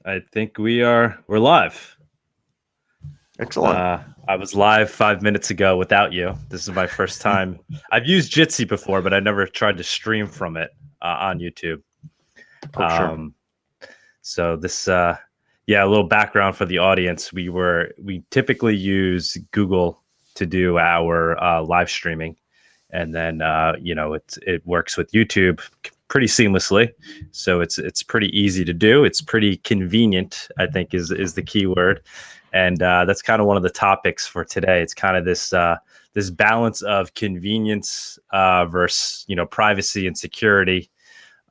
I think we're live. Excellent. I was live 5 minutes ago without you. This is my first time. I've used Jitsi before, but I never tried to stream from it on YouTube. Oh, sure. Um, so this, yeah, a little background for the audience. We typically use Google to do our live streaming, and then it works with YouTube pretty seamlessly. So it's pretty easy to do. It's pretty convenient, I think, is the key word. And that's kind of one of the topics for today. It's kind of this balance of convenience versus privacy and security.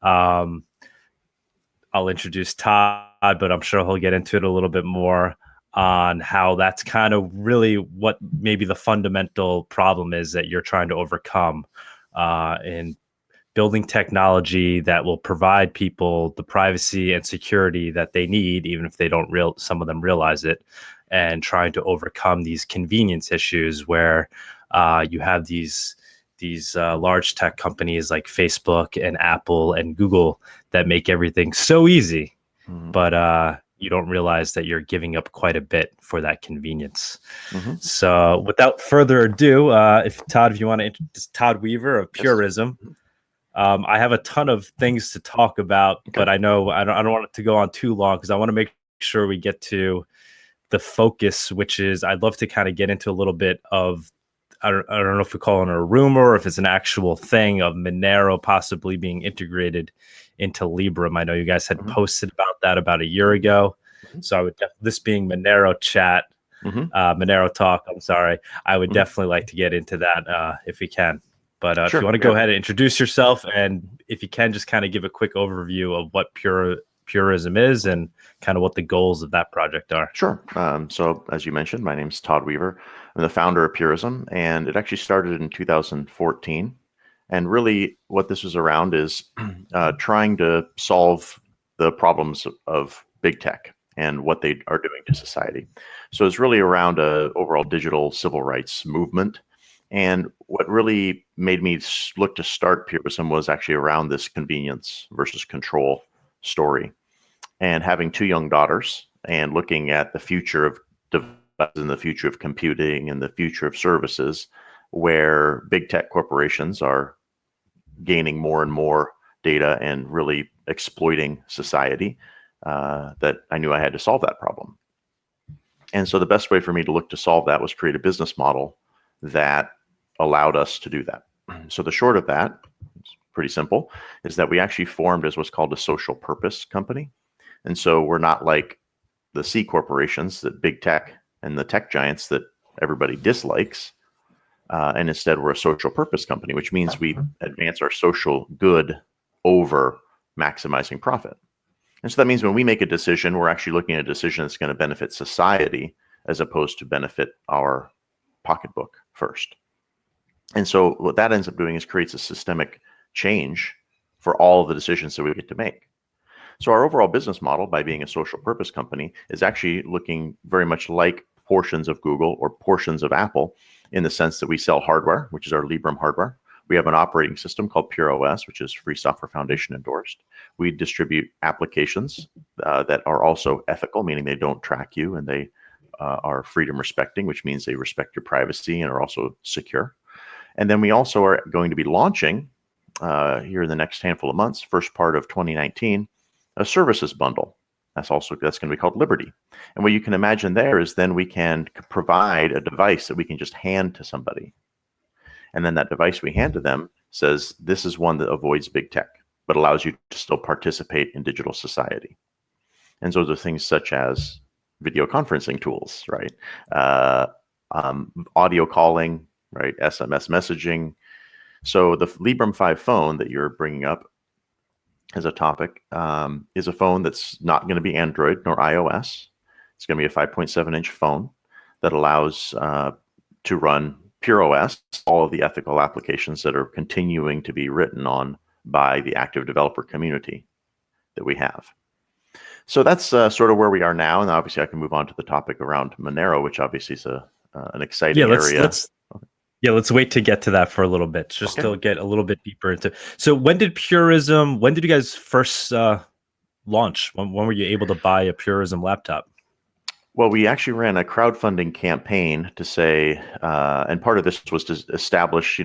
Um, I'll introduce Todd, but I'm sure he'll get into it a little bit more on how that's kind of really what maybe the fundamental problem is that you're trying to overcome in building technology that will provide people the privacy and security that they need, even if they don't some of them realize it, and trying to overcome these convenience issues where you have these large tech companies like Facebook and Apple and Google that make everything so easy, but you don't realize that you're giving up quite a bit for that convenience. So without further ado, if you want to introduce Todd Weaver of Purism. I have a ton of things to talk about, but I know I don't want it to go on too long because I want to make sure we get to the focus, which is I'd love to kind of get into a little bit of I don't know if we call it a rumor or if it's an actual thing of Monero possibly being integrated into Librem. I know you guys had posted about that about a year ago. So I would this being Monero chat, Monero talk. I'm sorry. I would definitely like to get into that if we can. But sure, if you want to go ahead and introduce yourself, and if you can, just kind of give a quick overview of what Purism is and kind of what the goals of that project are. Sure. So as you mentioned, my name's Todd Weaver. I'm the founder of Purism, and it actually started in 2014. And really what this was around is trying to solve the problems of big tech and what they are doing to society. So it's really around a overall digital civil rights movement. And what really made me look to start Purism was actually around this convenience versus control story. And having two young daughters and looking at the future of devices and the future of computing and the future of services, where big tech corporations are gaining more and more data and really exploiting society, that I knew I had to solve that problem. And so the best way for me to look to solve that was create a business model that allowed us to do that. So the short of that, it's pretty simple, is that we actually formed as what's called a social purpose company. And so we're not like the C corporations, that big tech and the tech giants that everybody dislikes. And instead we're a social purpose company, which means we advance our social good over maximizing profit. And so that means when we make a decision, we're actually looking at a decision that's going to benefit society as opposed to benefit our pocketbook first. And so what that ends up doing is creates a systemic change for all of the decisions that we get to make. So our overall business model, by being a social purpose company, is actually looking very much like portions of Google or portions of Apple, in the sense that we sell hardware, which is our Librem hardware. We have an operating system called PureOS, which is Free Software Foundation endorsed. We distribute applications that are also ethical, meaning they don't track you, and they are freedom respecting, which means they respect your privacy and are also secure. And then we also are going to be launching here in the next handful of months, first part of 2019, a services bundle. That's going to be called Liberty. And what you can imagine there is then we can provide a device that we can just hand to somebody. And then that device we hand to them says, this is one that avoids big tech, but allows you to still participate in digital society. And those are things such as video conferencing tools, right? Audio calling, right? SMS messaging. So the Librem 5 phone that you're bringing up as a topic is a phone that's not going to be Android nor iOS. It's going to be a 5.7-inch phone that allows to run PureOS, all of the ethical applications that are continuing to be written on by the active developer community that we have. So that's sort of where we are now. And obviously I can move on to the topic around Monero, which obviously is an exciting area. Let's wait to get to that for a little bit, just to get a little bit deeper into. So when did you guys first launch? When were you able to buy a Purism laptop? Well, we actually ran a crowdfunding campaign to say, and part of this was to establish,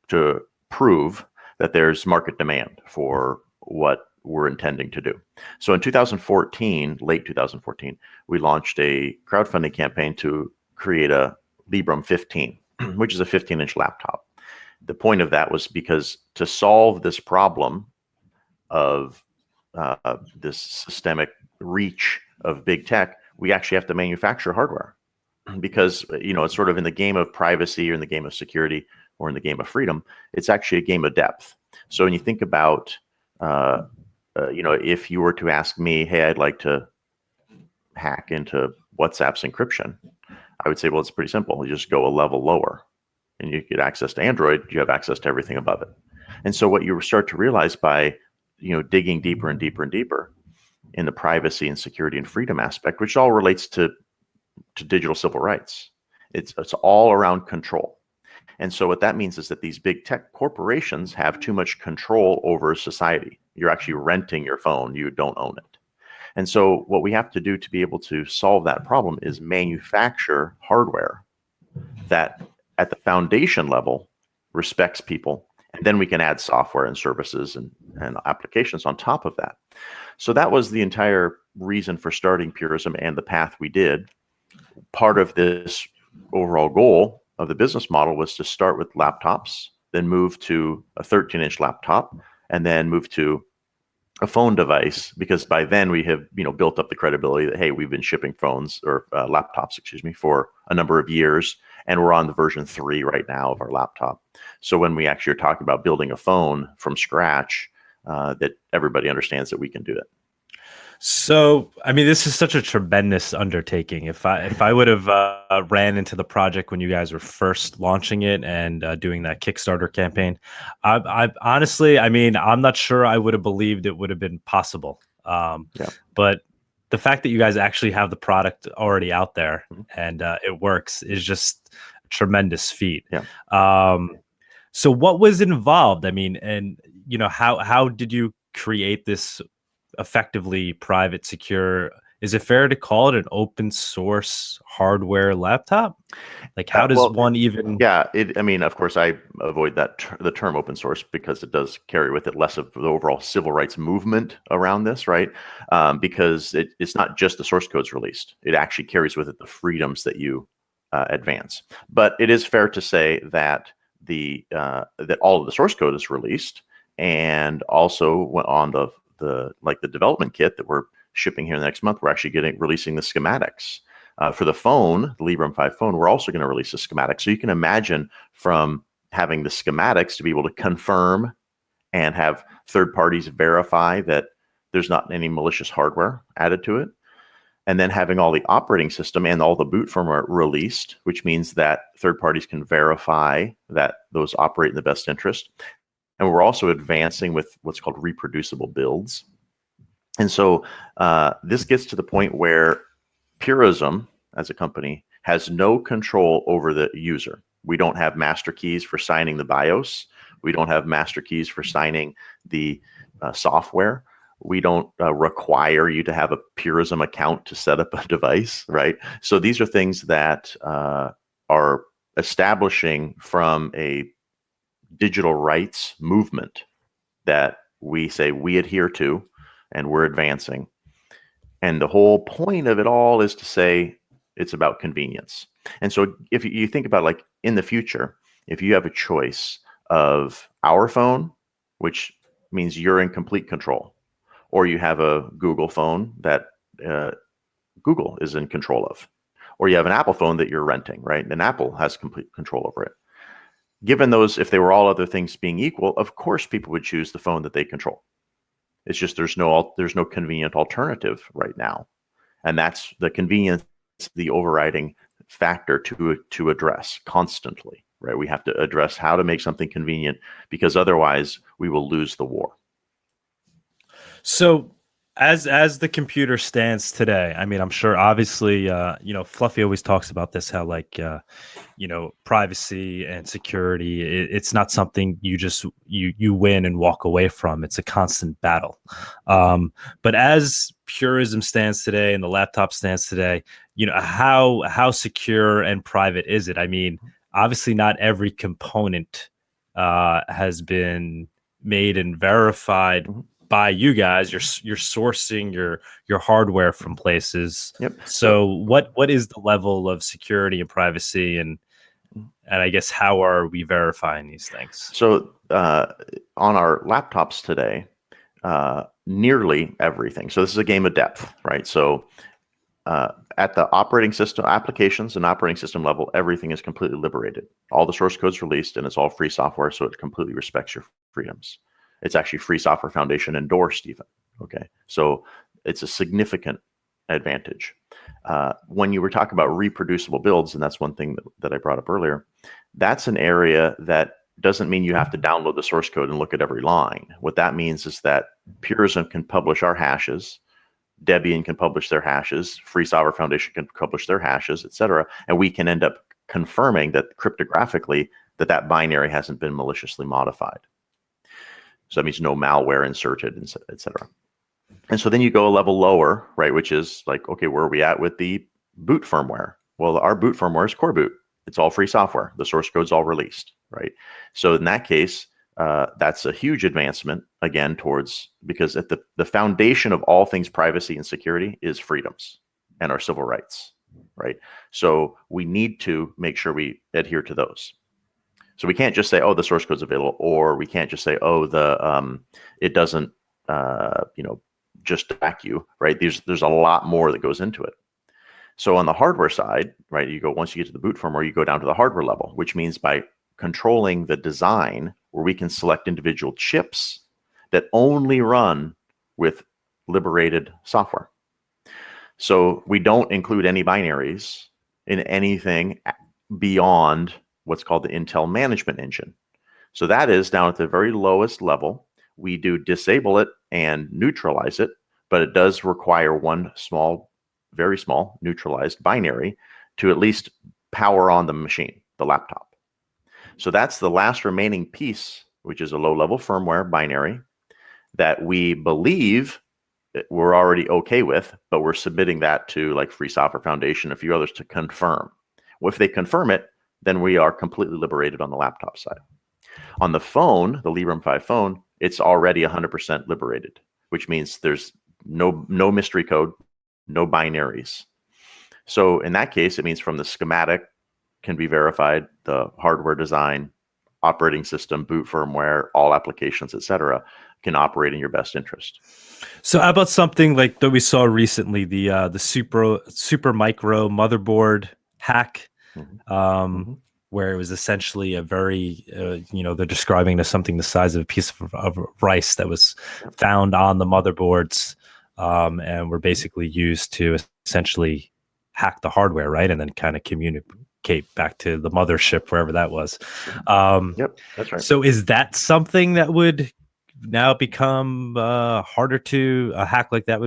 to prove that there's market demand for what we're intending to do. So in 2014, late 2014, we launched a crowdfunding campaign to create a Librem 15, which is a 15-inch laptop. The point of that was because to solve this problem of this systemic reach of big tech, we actually have to manufacture hardware, because it's sort of in the game of privacy, or in the game of security, or in the game of freedom. It's actually a game of depth. So when you think about if you were to ask me, hey, I'd like to hack into WhatsApp's encryption, I would say, well, it's pretty simple. You just go a level lower and you get access to Android. You have access to everything above it. And so what you start to realize by digging deeper and deeper and deeper in the privacy and security and freedom aspect, which all relates to digital civil rights, it's all around control. And so what that means is that these big tech corporations have too much control over society. You're actually renting your phone. You don't own it. And so what we have to do to be able to solve that problem is manufacture hardware that at the foundation level respects people. And then we can add software and services and applications on top of that. So that was the entire reason for starting Purism and the path we did. Part of this overall goal of the business model was to start with laptops, then move to a 13-inch laptop, and then move to a phone device, because by then we have built up the credibility that, hey, we've been shipping phones or laptops, for a number of years, and we're on the version 3 right now of our laptop. So when we actually are talking about building a phone from scratch, that everybody understands that we can do it. So, I mean, this is such a tremendous undertaking. If I would have ran into the project when you guys were first launching it and doing that Kickstarter campaign, I honestly, I mean, I'm not sure I would have believed it would have been possible. But the fact that you guys actually have the product already out there and it works is just a tremendous feat. So what was involved? I mean, and how did you create this effectively private, secure? Is it fair to call it an open source hardware laptop? Like, how does one even? Yeah, I mean, of course, I avoid the term open source, because it does carry with it less of the overall civil rights movement around this, right? Because it's not just the source code's released; it actually carries with it the freedoms that you advance. But it is fair to say that that all of the source code is released, and also on the development kit that we're shipping here next month, we're actually releasing the schematics. For the phone, the Librem 5 phone, we're also going to release a schematic. So you can imagine, from having the schematics to be able to confirm and have third parties verify that there's not any malicious hardware added to it, and then having all the operating system and all the boot firmware released, which means that third parties can verify that those operate in the best interest. And we're also advancing with what's called reproducible builds. And so this gets to the point where Purism, as a company, has no control over the user. We don't have master keys for signing the BIOS. We don't have master keys for signing the software. We don't require you to have a Purism account to set up a device, right? So these are things that are establishing from a digital rights movement that we say we adhere to and we're advancing. And the whole point of it all is to say it's about convenience. And so if you think about, like, in the future, if you have a choice of our phone, which means you're in complete control, or you have a Google phone that Google is in control of, or you have an Apple phone that you're renting, right? And Apple has complete control over it. Given those, if they were all other things being equal, of course people would choose the phone that they control. It's just there's no convenient alternative right now, and that's the convenience, the overriding factor to address constantly, right? We have to address how to make something convenient, because otherwise we will lose the war. So as the computer stands today, I mean, I'm sure obviously, Fluffy always talks about this, how like, privacy and security, it's not something you just you win and walk away from. It's a constant battle. But as Purism stands today and the laptop stands today, how secure and private is it? I mean, obviously not every component has been made and verified Mhm. by you guys. You're sourcing your hardware from places. Yep. So what is the level of security and privacy, and I guess how are we verifying these things? So on our laptops today, nearly everything. So this is a game of depth, right? So at the operating system, applications and operating system level, everything is completely liberated. All the source code's released, and it's all free software, so it completely respects your freedoms. It's actually Free Software Foundation endorsed even. Okay, so it's a significant advantage. When you were talking about reproducible builds, and that's one thing that I brought up earlier, that's an area that doesn't mean you have to download the source code and look at every line. What that means is that Purism can publish our hashes, Debian can publish their hashes, Free Software Foundation can publish their hashes, etc., and we can end up confirming that cryptographically that binary hasn't been maliciously modified. So that means no malware inserted, etc. And so then you go a level lower, right, which is like, okay, where are we at with the boot firmware? Well, our boot firmware is core boot. It's all free software. The source code's all released, right? So in that case, that's a huge advancement, again, towards, because at the foundation of all things privacy and security is freedoms and our civil rights, right? So we need to make sure we adhere to those. So we can't just say, oh, the source code's available, or we can't just say, oh, it doesn't, just track you, right? There's a lot more that goes into it. So on the hardware side, right, once you get to the boot firmware, you go down to the hardware level, which means by controlling the design, where we can select individual chips that only run with liberated software. So we don't include any binaries in anything beyond what's called the Intel Management Engine. So that is down at the very lowest level. We do disable it and neutralize it, but it does require one small, very small neutralized binary to at least power on the machine, the laptop. So that's the last remaining piece, which is a low-level firmware binary that we believe we're already okay with, but we're submitting that to like Free Software Foundation, a few others to confirm. Well, if they confirm it, then we are completely liberated on the laptop side. On the phone, the Librem 5 phone, it's already 100% liberated, which means there's no mystery code, no binaries. So in that case, it means from the schematic can be verified, the hardware design, operating system, boot firmware, all applications, etc., can operate in your best interest. So how about something like that we saw recently, the super micro motherboard hack, where it was essentially a very, they're describing it as something the size of a piece of rice that was found on the motherboards, and were basically used to essentially hack the hardware, right, and then kind of communicate back to the mothership, wherever that was. Yep, that's right. So is that something that would now become harder to hack like that?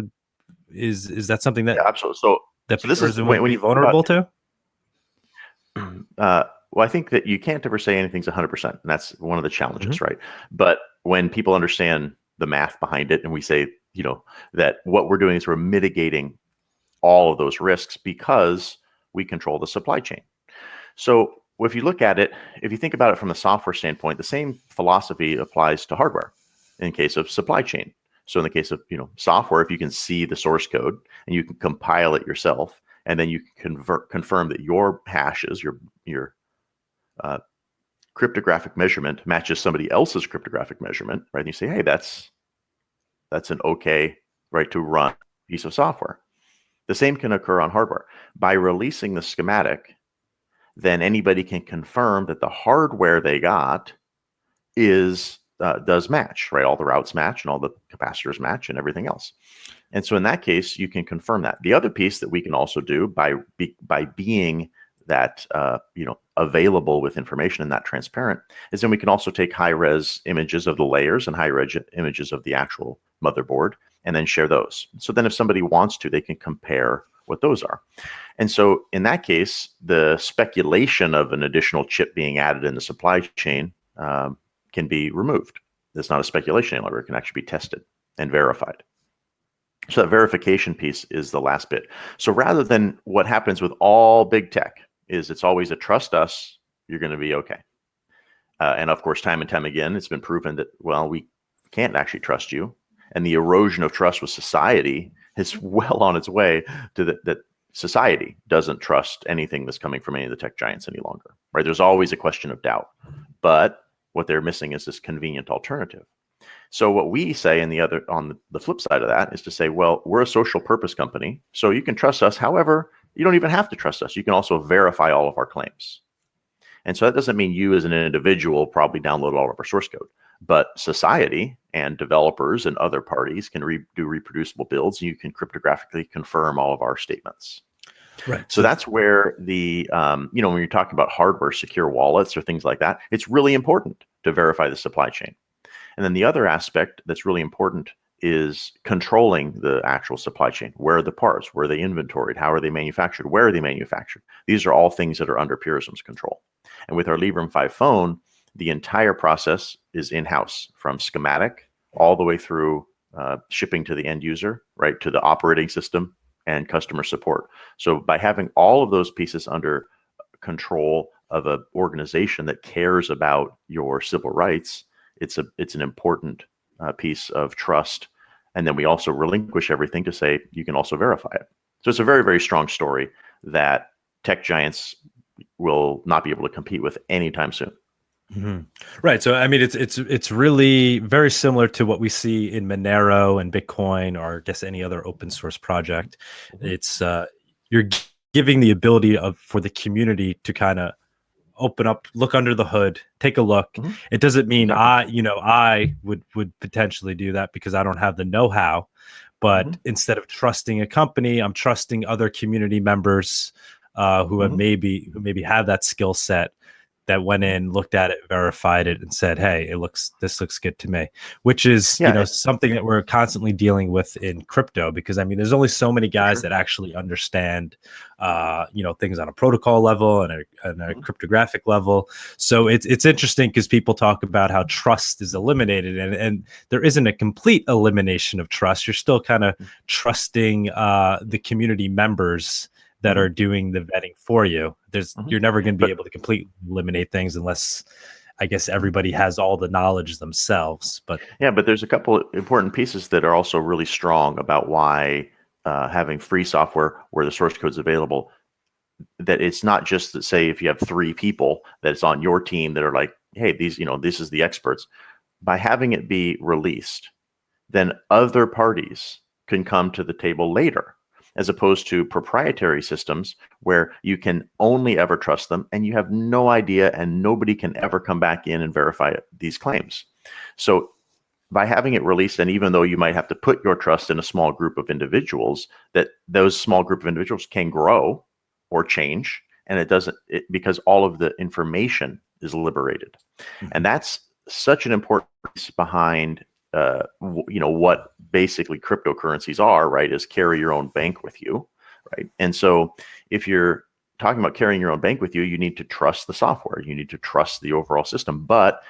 Is that something that absolutely? So this is when you vulnerable to? Well, I think that you can't ever say anything's 100%, and that's one of the challenges, right? But when people understand the math behind it, and we say, that what we're doing is we're mitigating all of those risks because we control the supply chain. So if you look at it, if you think about it from a software standpoint, the same philosophy applies to hardware in case of supply chain. So in the case of software, if you can see the source code and you can compile it yourself, and then you can confirm that your hashes, your cryptographic measurement matches somebody else's cryptographic measurement, right? And you say, hey, that's an okay, right, to run piece of software. The same can occur on hardware. By releasing the schematic, then anybody can confirm that the hardware they got does match, right? All the routes match and all the capacitors match and everything else. And so in that case, you can confirm that. The other piece that we can also do by being that available with information and that transparent is then we can also take high-res images of the layers and high-res images of the actual motherboard, and then share those. So then if somebody wants to, they can compare what those are. And so in that case, the speculation of an additional chip being added in the supply chain can be removed. It's not a speculation anymore. It can actually be tested and verified. So that verification piece is the last bit. So rather than what happens with all big tech is it's always a trust us, you're going to be okay. And of course, time and time again, it's been proven that, well, we can't actually trust you. And the erosion of trust with society is well on its way to that society doesn't trust anything that's coming from any of the tech giants any longer, right? There's always a question of doubt, but what they're missing is this convenient alternative. So what we say on the flip side of that is to say, well, we're a social purpose company, so you can trust us. However, you don't even have to trust us. You can also verify all of our claims. And so that doesn't mean you as an individual probably download all of our source code, but society and developers and other parties can do reproducible builds, and you can cryptographically confirm all of our statements. Right. So that's where the, when you're talking about hardware secure wallets or things like that, it's really important to verify the supply chain. And then the other aspect that's really important is controlling the actual supply chain. Where are the parts? Where are they inventoried? How are they manufactured? Where are they manufactured? These are all things that are under Purism's control. And with our Librem 5 phone, the entire process is in-house, from schematic all the way through shipping to the end user, right, to the operating system and customer support. So by having all of those pieces under control of an organization that cares about your civil rights, it's an important piece of trust. And then we also relinquish everything to say you can also verify it. So it's a very, very strong story that tech giants will not be able to compete with anytime soon. Mm-hmm. Right. So, I mean, it's really very similar to what we see in Monero and Bitcoin, or I guess any other open source project. Mm-hmm. It's you're giving the ability for the community to kind of open up, look under the hood, take a look. Mm-hmm. It doesn't mean I would potentially do that because I don't have the know-how, but instead of trusting a company, I'm trusting other community members who have maybe have that skill set, that went in, looked at it, verified it, and said, "Hey, this looks good to me," which is something that we're constantly dealing with in crypto, because I mean, there's only so many guys that actually understand, things on a protocol level and a cryptographic level. So it's interesting because people talk about how trust is eliminated, and there isn't a complete elimination of trust. You're still kind of trusting the community members that are doing the vetting for you. You're never going to be able to completely eliminate things unless, I guess, everybody has all the knowledge themselves. But there's a couple of important pieces that are also really strong about why having free software where the source code is available, that it's not just that, say, if you have 3 people that's on your team that are like, hey, this is the experts. By having it be released, then other parties can come to the table later, as opposed to proprietary systems where you can only ever trust them and you have no idea and nobody can ever come back in and verify these claims. So by having it released, and even though you might have to put your trust in a small group of individuals, that those small group of individuals can grow or change, and because all of the information is liberated. And that's such an important piece behind what basically cryptocurrencies are, right, is carry your own bank with you, right? And so if you're talking about carrying your own bank with you, you need to trust the software, you need to trust the overall system, but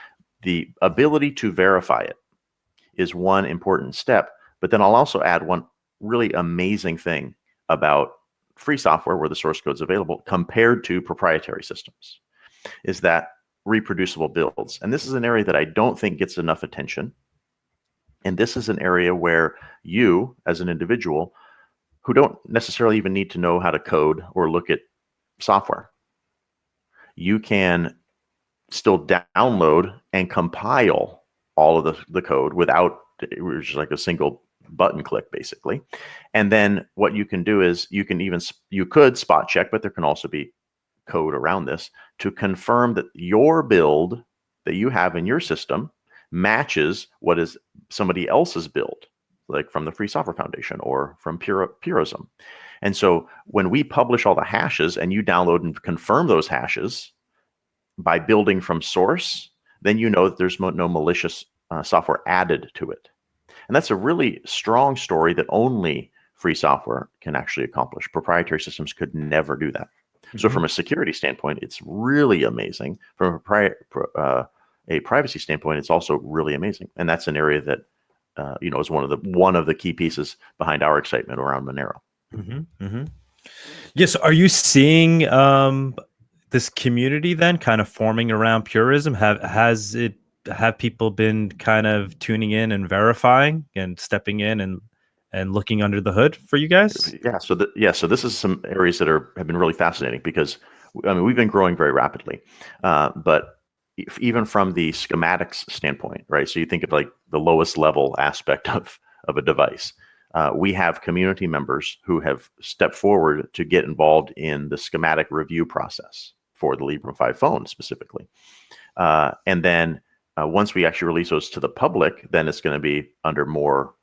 the ability to verify it is one important step. But then I'll also add one really amazing thing about free software where the source code is available compared to proprietary systems, is that reproducible builds. And this is an area that I don't think gets enough attention. And this is an area where you, as an individual, who don't necessarily even need to know how to code or look at software, you can still download and compile all of the code without, just like a single button click, basically. And then what you can do is you could spot check, but there can also be code around this to confirm that your build that you have in your system matches what is somebody else's build, like from the Free Software Foundation or from Purism. And so when we publish all the hashes and you download and confirm those hashes by building from source, then you know that there's no malicious software added to it. And that's a really strong story that only free software can actually accomplish. Proprietary systems could never do that. So from a security standpoint, it's really amazing. From a privacy standpoint, it's also really amazing. And that's an area that is one of the key pieces behind our excitement around Monero. Yes. Are you seeing this community then kind of forming around Purism? Have people been kind of tuning in and verifying and stepping in and looking under the hood for you guys? Yeah. So this is some areas that have been really fascinating because we've been growing very rapidly, but even from the schematics standpoint, right? So you think of like the lowest level aspect of a device. We have community members who have stepped forward to get involved in the schematic review process for the Librem 5 phone specifically. And then once we actually release those to the public, then it's going to be under more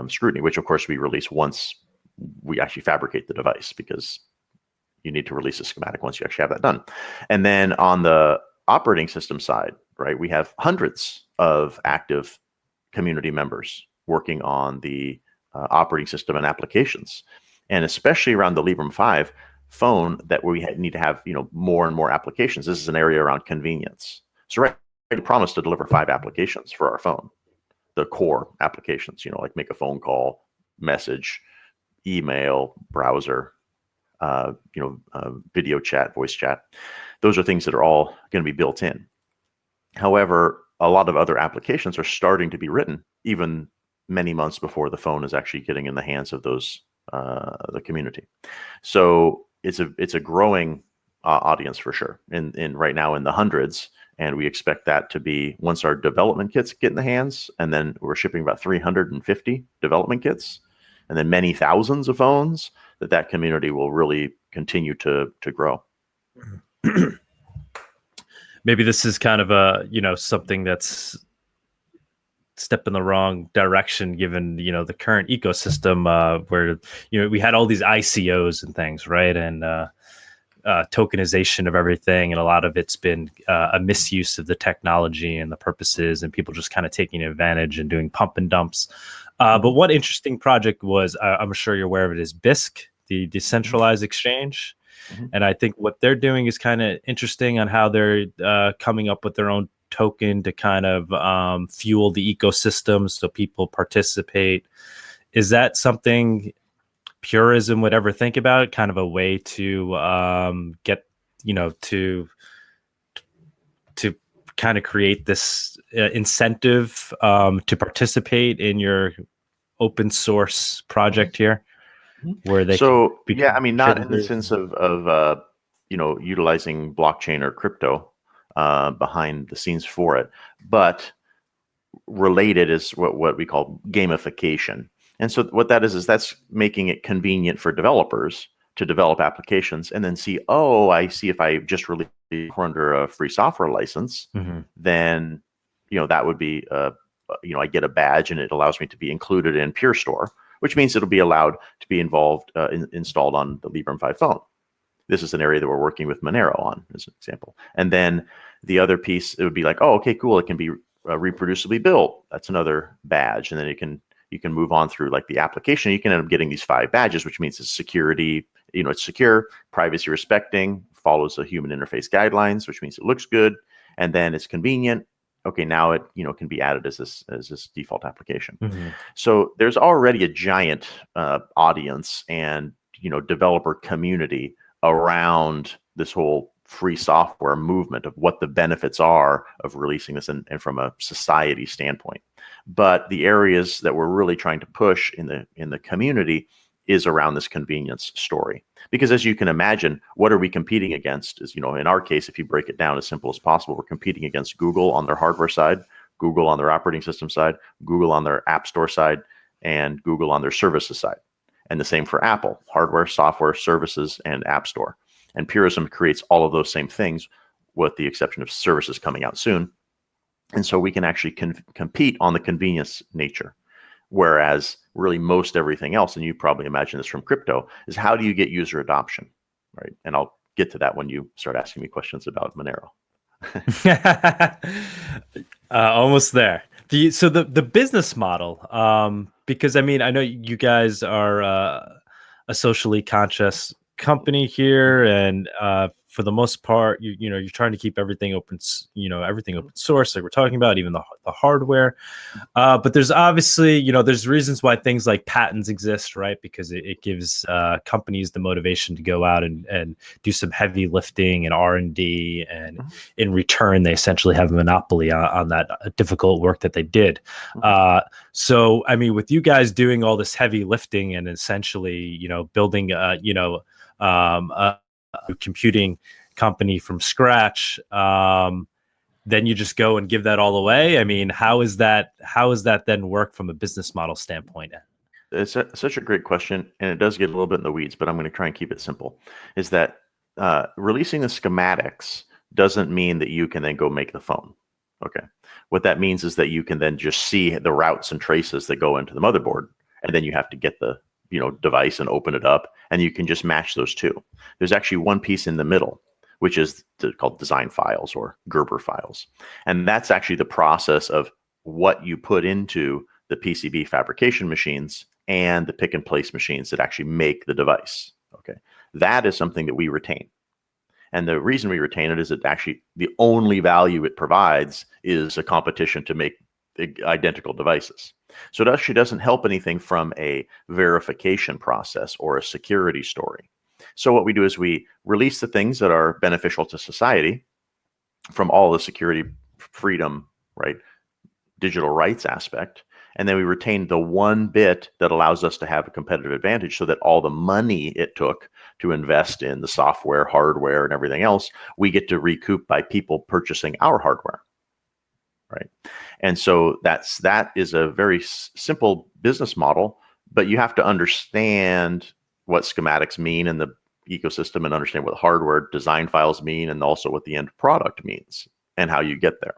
scrutiny, which of course we release once we actually fabricate the device, because you need to release a schematic once you actually have that done. And then on the operating system side, right, we have hundreds of active community members working on the operating system and applications, and especially around the Librem 5 phone, that we need to have more and more applications. This is an area around convenience. So right, we promised to deliver 5 applications for our phone, the core applications, like make a phone call, message, email, browser, video chat, voice chat. Those are things that are all going to be built in. However, a lot of other applications are starting to be written even many months before the phone is actually getting in the hands of those the community. So it's a growing audience for sure, in right now in the hundreds, and we expect that to be, once our development kits get in the hands, and then we're shipping about 350 development kits, and then many thousands of phones, that community will really continue to grow. Maybe this is kind of a something that's step in the wrong direction, given the current ecosystem, where we had all these ICOs and things, right, and tokenization of everything, and a lot of it's been a misuse of the technology and the purposes, and people just kind of taking advantage and doing pump and dumps. But one interesting project was, I'm sure you're aware of it, is BISC, the decentralized exchange. And I think what they're doing is kind of interesting on how they're coming up with their own token to kind of fuel the ecosystem so people participate. Is that something Purism would ever think about? Kind of a way to get, to kind of create this incentive to participate in your open source project here, where they not in the sense of utilizing blockchain or crypto behind the scenes for it, but related is what we call gamification. And so what that is that's making it convenient for developers to develop applications and then see, I see if I just release under a free software license, then that would be I get a badge and it allows me to be included in Pure Store, which means it'll be allowed to be installed on the Librem 5 phone. This is an area that we're working with Monero on, as an example. And then the other piece, it would be like, okay, cool, it can be reproducibly built. That's another badge. And then you can move on through like the application. You can end up getting these 5 badges, which means it's security, it's secure, privacy respecting, follows the human interface guidelines, which means it looks good, and then it's convenient. Okay, now it can be added as this default application. So there's already a giant audience and developer community around this whole free software movement of what the benefits are of releasing this, and from a society standpoint. But the areas that we're really trying to push in the community is around this convenience story. Because as you can imagine, what are we competing against is, in our case, if you break it down as simple as possible, we're competing against Google on their hardware side, Google on their operating system side, Google on their app store side, and Google on their services side. And the same for Apple, hardware, software, services, and app store. And Purism creates all of those same things, with the exception of services coming out soon. And so we can actually compete on the convenience nature. Whereas really most everything else, and you probably imagine this from crypto, is how do you get user adoption, right? And I'll get to that when you start asking me questions about Monero. Almost there. The business model, because I mean, I know you guys are a socially conscious company here, and for the most part, you know, you're trying to keep everything open, everything open source, like we're talking about, even the hardware. But there's obviously, there's reasons why things like patents exist, right? Because it gives companies the motivation to go out and do some heavy lifting and R&D, and in return, they essentially have a monopoly on that difficult work that they did. So, I mean, with you guys doing all this heavy lifting and essentially, building, a computing company from scratch, then you just go and give that all away. I mean, how is that then work from a business model standpoint? It's such a great question, and it does get a little bit in the weeds, but I'm going to try and keep it simple. Is that releasing the schematics doesn't mean that you can then go make the phone. Okay. What that means is that you can then just see the routes and traces that go into the motherboard, and then you have to get the device and open it up, and you can just match those two. There's actually one piece in the middle, which is called design files or Gerber files. And that's actually the process of what you put into the PCB fabrication machines and the pick and place machines that actually make the device. Okay. That is something that we retain. And the reason we retain it is that actually the only value it provides is a competition to make identical devices. So it actually doesn't help anything from a verification process or a security story. So what we do is we release the things that are beneficial to society from all the security, freedom, right, digital rights aspect. And then we retain the one bit that allows us to have a competitive advantage, so that all the money it took to invest in the software, hardware, and everything else, we get to recoup by people purchasing our hardware. Right. And so that is a very simple business model, but you have to understand what schematics mean in the ecosystem and understand what hardware design files mean, and also what the end product means and how you get there.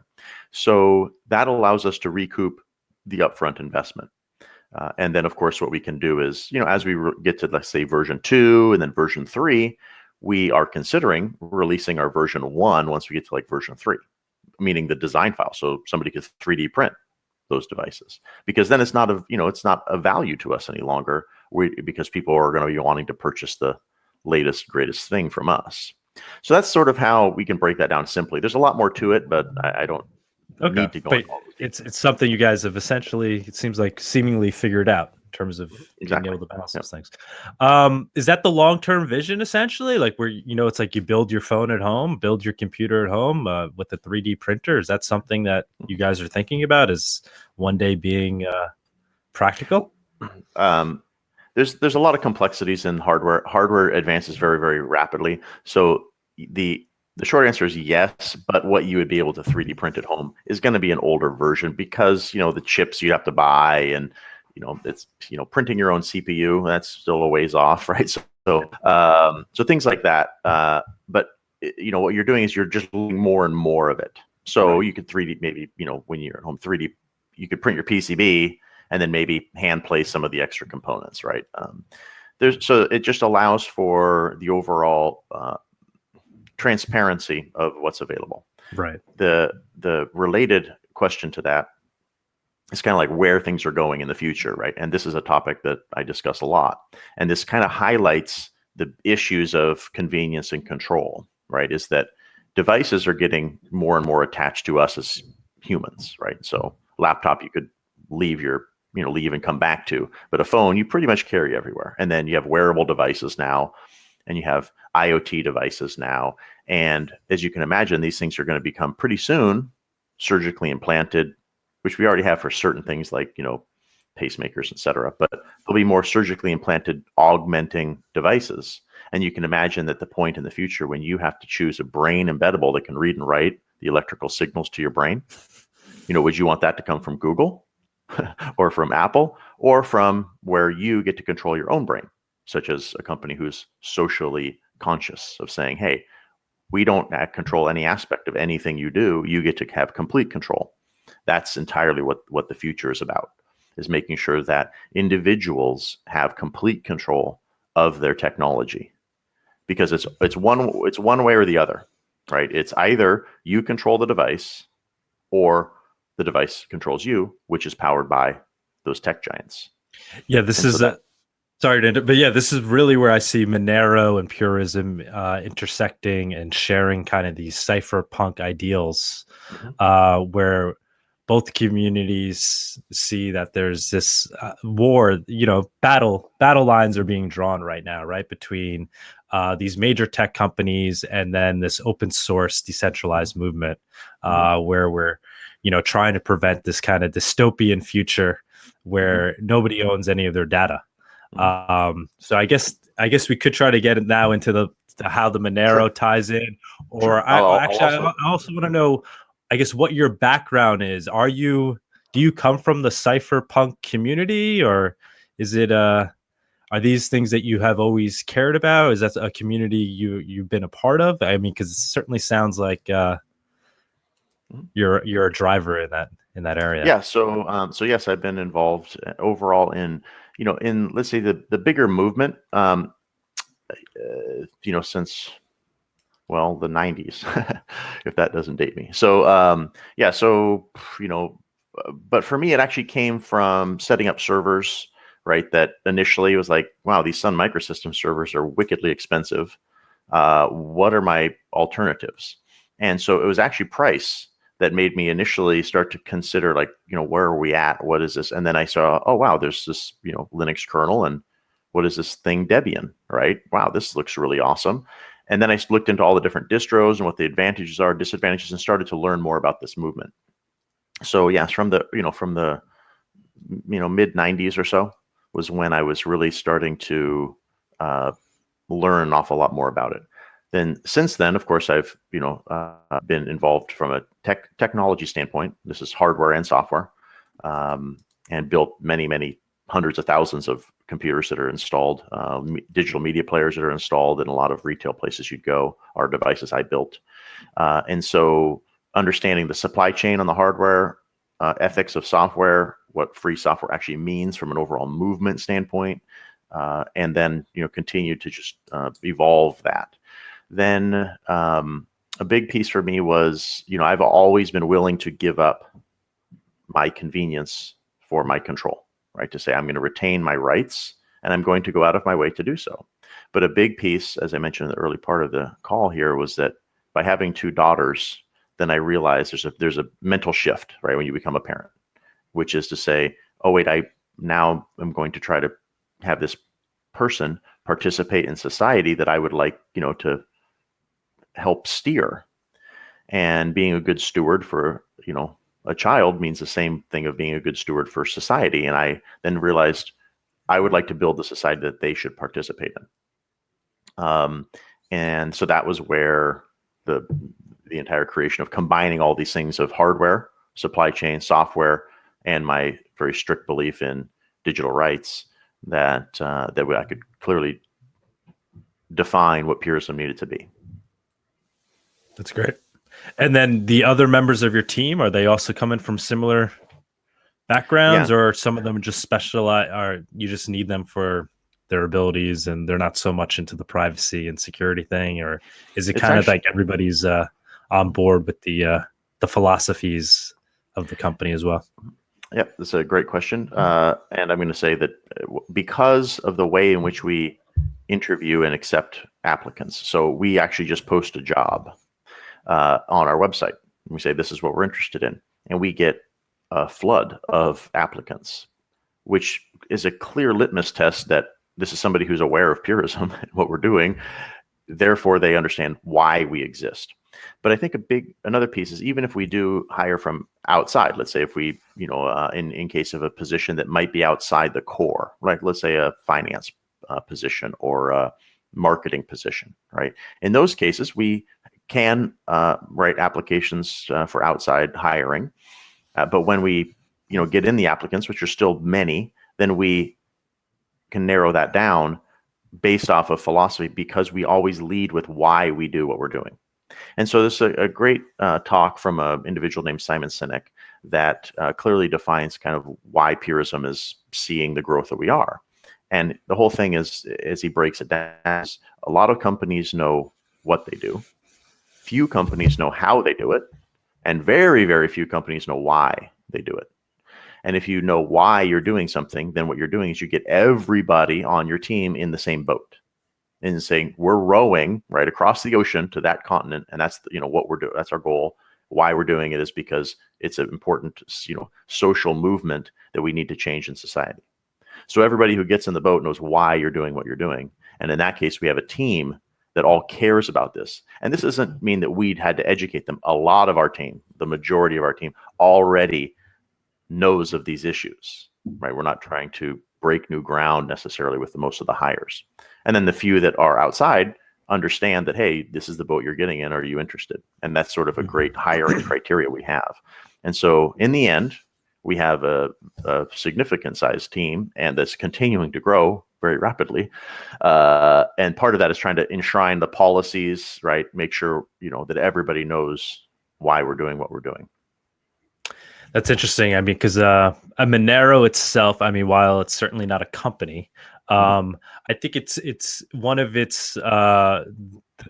So that allows us to recoup the upfront investment. And then, of course, what we can do is, as we get to, let's say, version 2 and then version 3, we are considering releasing our version 1 once we get to like version 3. Meaning the design file, so somebody could 3D print those devices, because then it's not a value to us any longer. Because people are going to be wanting to purchase the latest, greatest thing from us. So that's sort of how we can break that down simply. There's a lot more to it, but I don't need to go. But it's something you guys have essentially, it seems like, seemingly figured out in terms of being able to balance those things. Is that the long-term vision, essentially? Like, where, it's like you build your phone at home, build your computer at home with a 3D printer. Is that something that you guys are thinking about as one day being practical? There's a lot of complexities in hardware. Hardware advances very, very rapidly. So the short answer is yes, but what you would be able to 3D print at home is going to be an older version, because the chips you have to buy, and it's printing your own CPU, that's still a ways off, right? So things like that. But what you're doing is you're just doing more and more of it. So you could 3D, maybe when you're at home, 3D, you could print your PCB and then maybe hand place some of the extra components, right? So it just allows for the overall transparency of what's available. Right. The related question to that is kind of like where things are going in the future, right? And this is a topic that I discuss a lot. And this kind of highlights the issues of convenience and control, right? Is that devices are getting more and more attached to us as humans, right? So laptop, you could leave and come back to, but a phone you pretty much carry everywhere. And then you have wearable devices now, and you have IoT devices now. And as you can imagine, these things are going to become pretty soon surgically implanted, which we already have for certain things like, pacemakers, et cetera. But there'll be more surgically implanted augmenting devices. And you can imagine that the point in the future when you have to choose a brain embeddable that can read and write the electrical signals to your brain, would you want that to come from Google or from Apple, or from where you get to control your own brain, such as a company who's socially conscious of saying, hey, we don't control any aspect of anything you do. You get to have complete control. That's entirely what the future is about, is making sure that individuals have complete control of their technology, because it's one way or the other, right? It's either you control the device, or the device controls you, which is powered by those tech giants. Yeah, this is sorry to interrupt, but yeah, this is really where I see Monero and Purism intersecting and sharing kind of these cypherpunk ideals, where both communities see that there's this war, battle lines are being drawn right now, right, between these major tech companies and then this open source decentralized movement, where we're, trying to prevent this kind of dystopian future where nobody owns any of their data. So I guess we could try to get it now into how the Monero ties in, or I also want to know, I guess, what your background is. Do you come from the cypherpunk community, or is it are these things that you have always cared about? Is that a community you've been a part of? I mean, because it certainly sounds like you're a driver in that area. Yeah. So yes, I've been involved overall in let's say the bigger movement, since, well, the 90s, if that doesn't date me. So but for me, it actually came from setting up servers, right? That initially was like, wow, these Sun Microsystems servers are wickedly expensive. What are my alternatives? And so it was actually price that made me initially start to consider, like, where are we at? What is this? And then I saw, oh, wow, there's this, Linux kernel, and what is this thing, Debian, right? Wow, this looks really awesome. And then I looked into all the different distros and what the advantages are, disadvantages, and started to learn more about this movement. So yes, from the mid 90s or so was when I was really starting to learn an awful lot more about it. Then since then, of course, I've been involved from a technology standpoint. This is hardware and software, and built many hundreds of thousands of computers that are installed, digital media players that are installed in a lot of retail places you'd go, are devices I built. And so understanding the supply chain on the hardware, ethics of software, what free software actually means from an overall movement standpoint, and then continue to just evolve that. Then a big piece for me was, I've always been willing to give up my convenience for my control, right? To say I'm going to retain my rights and I'm going to go out of my way to do so. But a big piece, as I mentioned in the early part of the call here, was that by having two daughters, then I realized there's a mental shift, right, when you become a parent, which is to say, oh wait, I now am going to try to have this person participate in society that I would like, to help steer. And being a good steward for, a child means the same thing of being a good steward for society. And I then realized I would like to build the society that they should participate in. And so that was where the entire creation of combining all these things of hardware, supply chain, software, and my very strict belief in digital rights, that I could clearly define what Purism needed to be. That's great. And then the other members of your team, are they also coming from similar backgrounds, or some of them just specialize, or you just need them for their abilities and they're not so much into the privacy and security thing? Or is it kind of like everybody's on board with the philosophies of the company as well? Yep, that's a great question. And I'm going to say that because of the way in which we interview and accept applicants, so we actually just post a job on our website. We say, this is what we're interested in. And we get a flood of applicants, which is a clear litmus test that this is somebody who's aware of Purism and what we're doing. Therefore, they understand why we exist. But I think another piece is, even if we do hire from outside, let's say if we, in case of a position that might be outside the core, right? Let's say a finance position or a marketing position, right? In those cases, we can write applications for outside hiring. But when we, get in the applicants, which are still many, then we can narrow that down based off of philosophy, because we always lead with why we do what we're doing. And so this is a great talk from an individual named Simon Sinek that clearly defines kind of why Purism is seeing the growth that we are. And the whole thing is, as he breaks it down, is a lot of companies know what they do. Few companies know how they do it. And very, very few companies know why they do it. And if you know why you're doing something, then what you're doing is you get everybody on your team in the same boat and saying, we're rowing right across the ocean to that continent. And that's, what we're doing. That's our goal. Why we're doing it is because it's an important, social movement that we need to change in society. So everybody who gets in the boat knows why you're doing what you're doing. And in that case, we have a team that all cares about this. And this doesn't mean that we'd had to educate them. A lot of our team, the majority of our team, already knows of these issues, right? We're not trying to break new ground necessarily with most of the hires. And then the few that are outside understand that, hey, this is the boat you're getting in. Are you interested? And that's sort of a great hiring criteria we have. And so in the end, we have a significant sized team, and that's continuing to grow very rapidly. And part of that is trying to enshrine the policies, right? Make sure, that everybody knows why we're doing what we're doing. That's interesting. I mean, because a Monero itself, I mean, while it's certainly not a company, I think it's one of its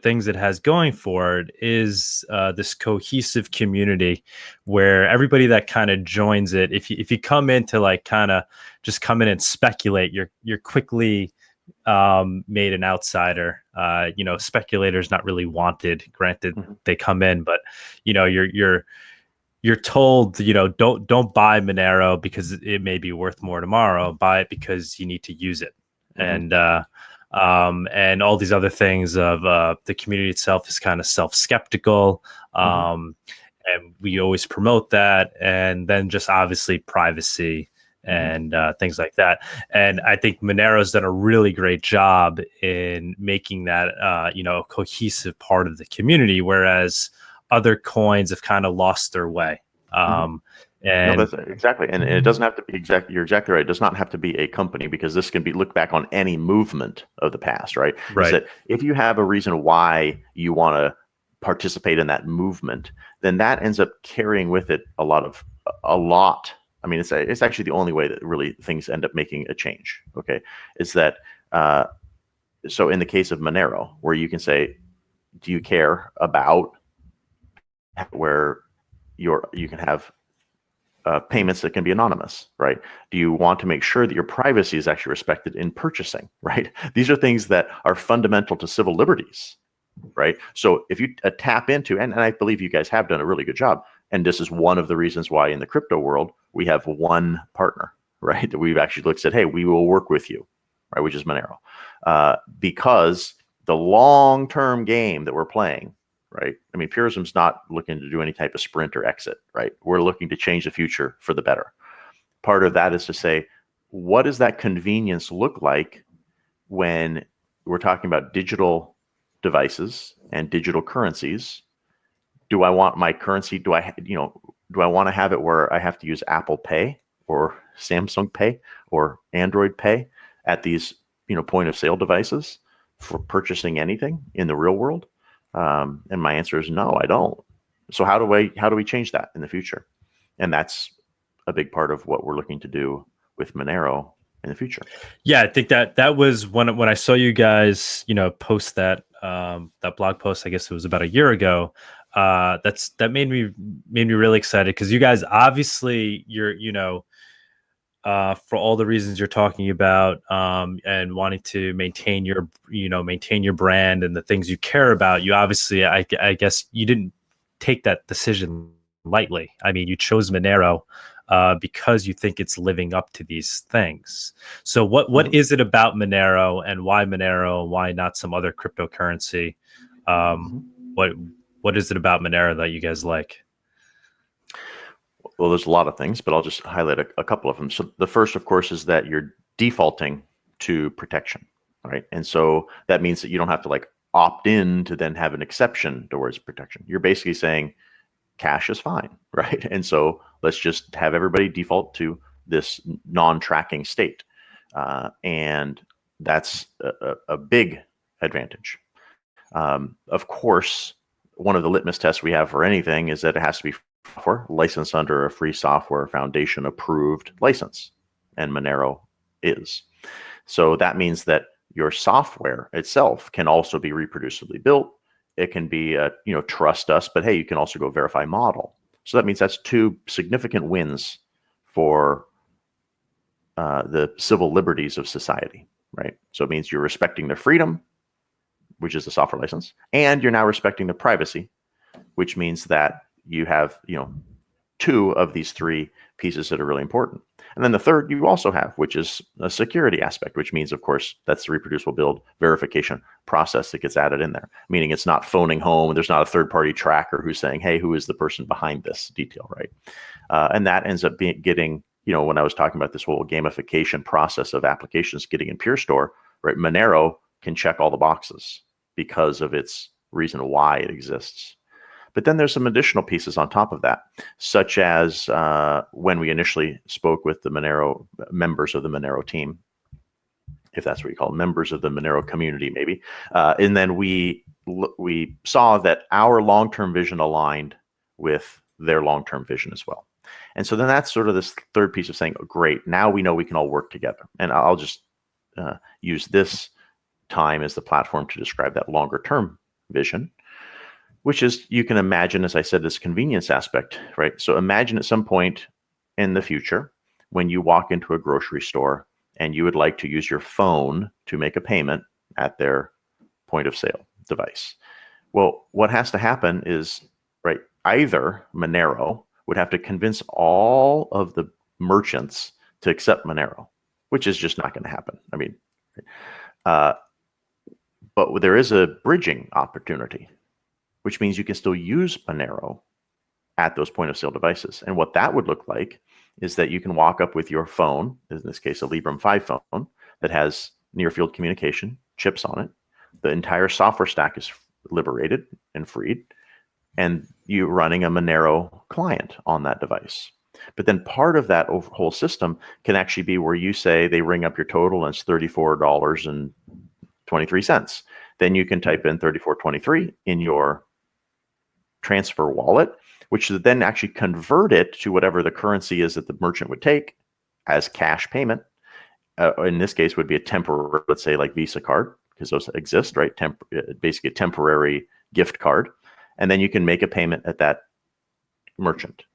things it has going for it is this cohesive community where everybody that kind of joins it, if you come in to like kind of just come in and speculate, you're quickly made an outsider. Speculators not really wanted. Granted, they come in, but you're told, don't buy Monero because it may be worth more tomorrow. Buy it because you need to use it. And all these other things of the community itself is kind of self-skeptical. And we always promote that. And then just obviously privacy and things like that. And I think Monero's done a really great job in making that, a cohesive part of the community, whereas other coins have kind of lost their way. And no, that's exactly. And it doesn't have to be exactly, you're exactly right. It does not have to be a company, because this can be looked back on any movement of the past, right? Is that if you have a reason why you want to participate in that movement, then that ends up carrying with it a lot. I mean, it's actually the only way that really things end up making a change. Okay. Is that, so in the case of Monero, where you can say, do you care about where you can have payments that can be anonymous, right? Do you want to make sure that your privacy is actually respected in purchasing, right? These are things that are fundamental to civil liberties, right? So if you tap into, and I believe you guys have done a really good job, and this is one of the reasons why in the crypto world, we have one partner, right? That we've actually looked at, hey, we will work with you, right? Which is Monero. Because the long-term game that we're playing, right? I mean, Purism's not looking to do any type of sprint or exit, right? We're looking to change the future for the better. Part of that is to say, what does that convenience look like when we're talking about digital devices and digital currencies? Do I want my currency? Do I want to have it where I have to use Apple Pay or Samsung Pay or Android Pay at these, point of sale devices for purchasing anything in the real world? And my answer is no, I don't. So how do we change that in the future? And that's a big part of what we're looking to do with Monero in the future. Yeah, I think that was when I saw you guys, post that blog post. I guess it was about a year ago. That made me really excited, because you guys obviously for all the reasons you're talking about, and wanting to maintain your brand and the things you care about, you obviously, I guess you didn't take that decision lightly. I mean, you chose Monero because you think it's living up to these things. So what is it about Monero, and why Monero? Why not some other cryptocurrency? What is it about Monero that you guys like? Well, there's a lot of things, but I'll just highlight a couple of them. So the first, of course, is that you're defaulting to protection, right? And so that means that you don't have to opt in to then have an exception towards protection. You're basically saying cash is fine, right? And so let's just have everybody default to this non-tracking state. And that's a big advantage. Of course, one of the litmus tests we have for anything is that it has to be licensed under a Free Software Foundation approved license, and Monero is. So that means that your software itself can also be reproducibly built. It can be trust us, but hey, you can also go verify model. So that means that's 2 significant wins for the civil liberties of society, right? So it means you're respecting their freedom, which is the software license, and you're now respecting the privacy, which means that you have, 2 of these 3 pieces that are really important. And then the third you also have, which is a security aspect, which means, of course, that's the reproducible build verification process that gets added in there, meaning it's not phoning home. There's not a third-party tracker who's saying, hey, who is the person behind this detail, right? And that ends up getting, when I was talking about this whole gamification process of applications getting in PureStore, right? Monero can check all the boxes because of its reason why it exists. But then there's some additional pieces on top of that, such as when we initially spoke with the Monero members of the Monero team, if that's what you call it, members of the Monero community, maybe. And then we saw that our long-term vision aligned with their long-term vision as well. And so then that's sort of this third piece of saying, oh, great, now we know we can all work together. And I'll just use this time as the platform to describe that longer-term vision, which is, you can imagine, as I said, this convenience aspect, right? So imagine at some point in the future when you walk into a grocery store and you would like to use your phone to make a payment at their point of sale device. Well, what has to happen is, right, either Monero would have to convince all of the merchants to accept Monero, which is just not going to happen. I mean, but there is a bridging opportunity, which means you can still use Monero at those point of sale devices. And what that would look like is that you can walk up with your phone, in this case, a Librem 5 phone that has near field communication chips on it. The entire software stack is liberated and freed, and you're running a Monero client on that device. But then part of that whole system can actually be where you say they ring up your total and it's $34.23. Then you can type in $34.23 in your transfer wallet, which is then actually convert it to whatever the currency is that the merchant would take as cash payment. In this case, would be a temporary, let's say like Visa card, because those exist, right? Basically a temporary gift card. And then you can make a payment at that merchant.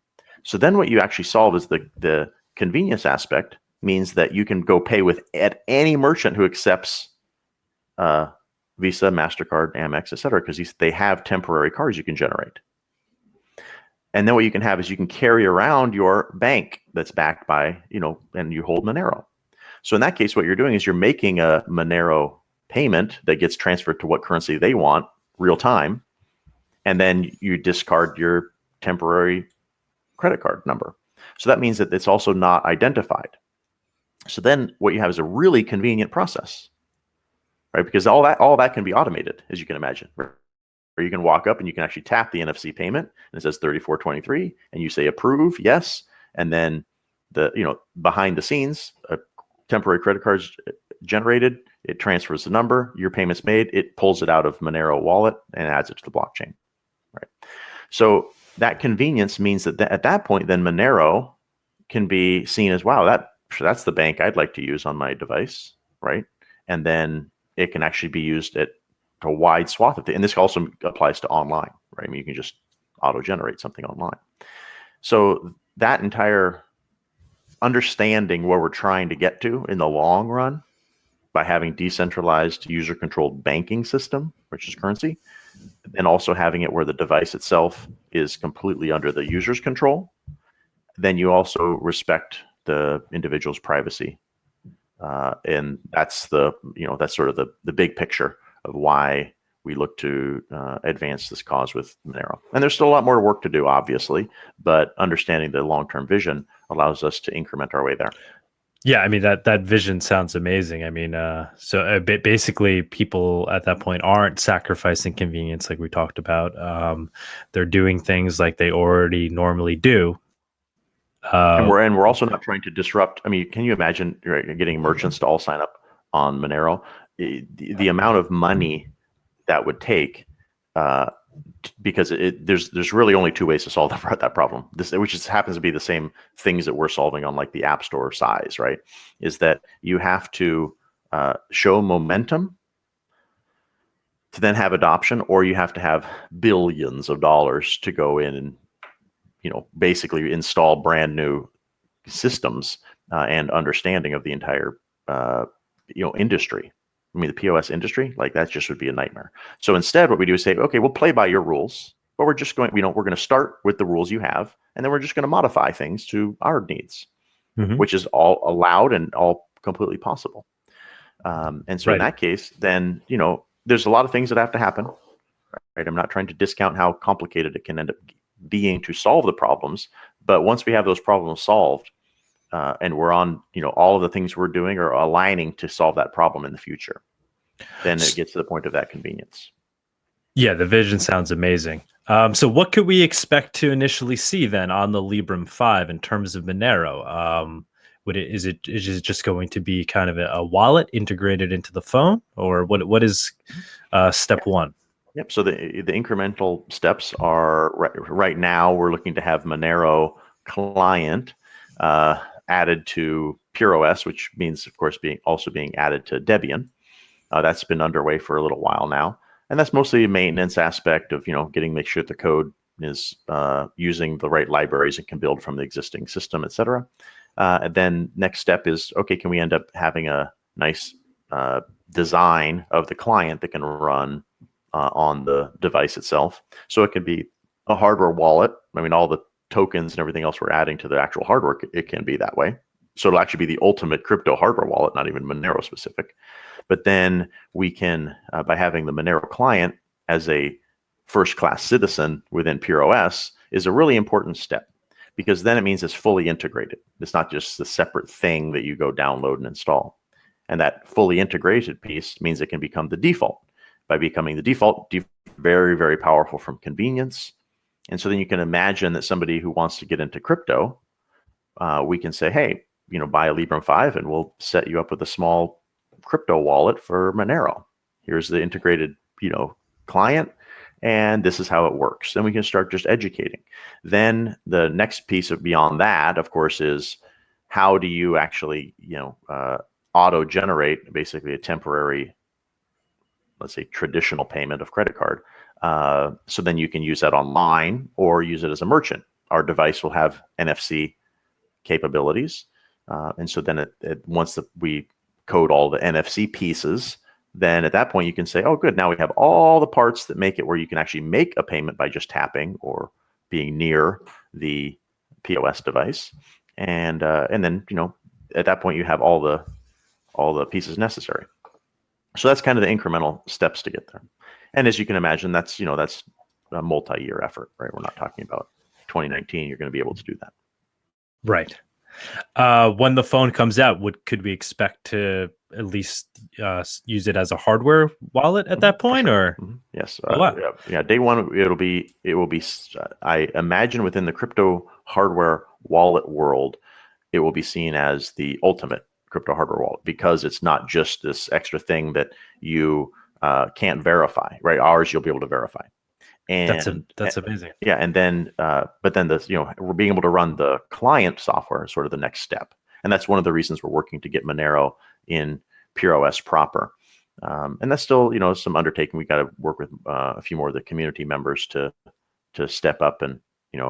So then what you actually solve is the convenience aspect means that you can go pay at any merchant who accepts Visa, MasterCard, Amex, et cetera, because they have temporary cards you can generate. And then what you can have is you can carry around your bank that's backed by, and you hold Monero. So in that case, what you're doing is you're making a Monero payment that gets transferred to what currency they want real time. And then you discard your temporary credit card number. So that means that it's also not identified. So then what you have is a really convenient process, right? Because all that can be automated, as you can imagine. Or you can walk up and you can actually tap the NFC payment and it says $34.23 and you say approve, yes. And then behind the scenes, a temporary credit card is generated, it transfers the number, your payment's made, it pulls it out of Monero wallet and adds it to the blockchain, right? So that convenience means that at that point, then Monero can be seen as, wow, that's the bank I'd like to use on my device, right? And then it can actually be used at a wide swath of things. And this also applies to online, right? I mean, you can just auto-generate something online. So that entire understanding where we're trying to get to in the long run by having decentralized user-controlled banking system, which is currency, and also having it where the device itself is completely under the user's control, then you also respect the individual's privacy. And that's sort of the big picture of why we look to advance this cause with Monero. And there's still a lot more work to do, obviously, but understanding the long-term vision allows us to increment our way there. Yeah, I mean, that vision sounds amazing. I mean, so basically people at that point aren't sacrificing convenience like we talked about. They're doing things like they already normally do. And we're also not trying to disrupt. I mean, can you imagine getting merchants to all sign up on Monero? The amount of money that would take, because there's really only 2 ways to solve that problem. Which just happens to be the same things that we're solving on like the App Store size, right? Is that you have to show momentum to then have adoption, or you have to have billions of dollars to go in and basically install brand new systems and understanding of the entire industry. I mean, the POS industry, like that just would be a nightmare. So instead, what we do is say, okay, we'll play by your rules, but we're just going, we're going to start with the rules you have, and then we're just going to modify things to our needs, which is all allowed and all completely possible. And so in that case, then, there's a lot of things that have to happen, right? I'm not trying to discount how complicated it can end up being to solve the problems, but once we have those problems solved, and we're on, all of the things we're doing are aligning to solve that problem in the future, then it gets to the point of that convenience. Yeah, the vision sounds amazing. So what could we expect to initially see then on the Librem 5 in terms of Monero? Is it just going to be kind of a wallet integrated into the phone, or what is step one? Yep. So the incremental steps are right now we're looking to have Monero client added to PureOS, which means, of course, being added to Debian. That's been underway for a little while now, and that's mostly a maintenance aspect of make sure the code is using the right libraries and can build from the existing system, etc. And then next step is, okay, can we end up having a nice design of the client that can run on the device itself? So it can be a hardware wallet. I mean, all the tokens and everything else we're adding to the actual hardware, it can be that way. So it'll actually be the ultimate crypto hardware wallet, not even Monero specific. But then we can, by having the Monero client as a first-class citizen within PureOS, is a really important step, because then it means it's fully integrated. It's not just a separate thing that you go download and install. And that fully integrated piece means it can become the default. By becoming the default, very, very powerful from convenience. And so then you can imagine that somebody who wants to get into crypto, we can say, hey, buy a Librem 5 and we'll set you up with a small crypto wallet for Monero. Here's the integrated, client, and this is how it works. Then we can start just educating. Then the next piece of beyond that, of course, is how do you actually, auto-generate basically a temporary, let's say, traditional payment of credit card. So then you can use that online or use it as a merchant. Our device will have NFC capabilities. And so then once we code all the NFC pieces, then at that point you can say, oh, good, now we have all the parts that make it where you can actually make a payment by just tapping or being near the POS device. And then, at that point you have all the pieces necessary. So that's kind of the incremental steps to get there. And as you can imagine, that's a multi-year effort, right? We're not talking about 2019. You're going to be able to do that. Right. When the phone comes out, could we expect to at least use it as a hardware wallet at that point, or? Yes. Wow. Yeah. Day one, it will be. I imagine within the crypto hardware wallet world, it will be seen as the ultimate crypto hardware wallet, because it's not just this extra thing that you can't verify, right? Ours, you'll be able to verify. And that's amazing. Yeah, and then but then we're being able to run the client software is sort of the next step, and that's one of the reasons we're working to get Monero in PureOS proper. And that's still some undertaking. We got to work with a few more of the community members to step up and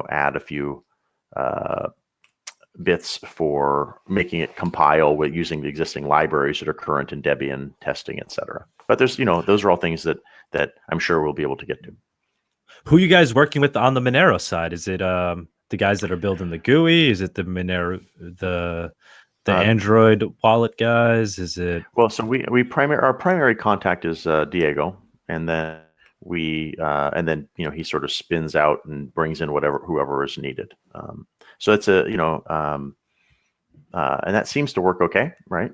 add a few bits for making it compile with using the existing libraries that are current in Debian, testing, etc. But there's those are all things that I'm sure we'll be able to get to. Who are you guys working with on the Monero side? Is it the guys that are building the GUI? Is it the Monero the Android wallet guys? Is it? Well, so our primary contact is Diego, and then he sort of spins out and brings in whoever is needed. So it's and that seems to work okay, right?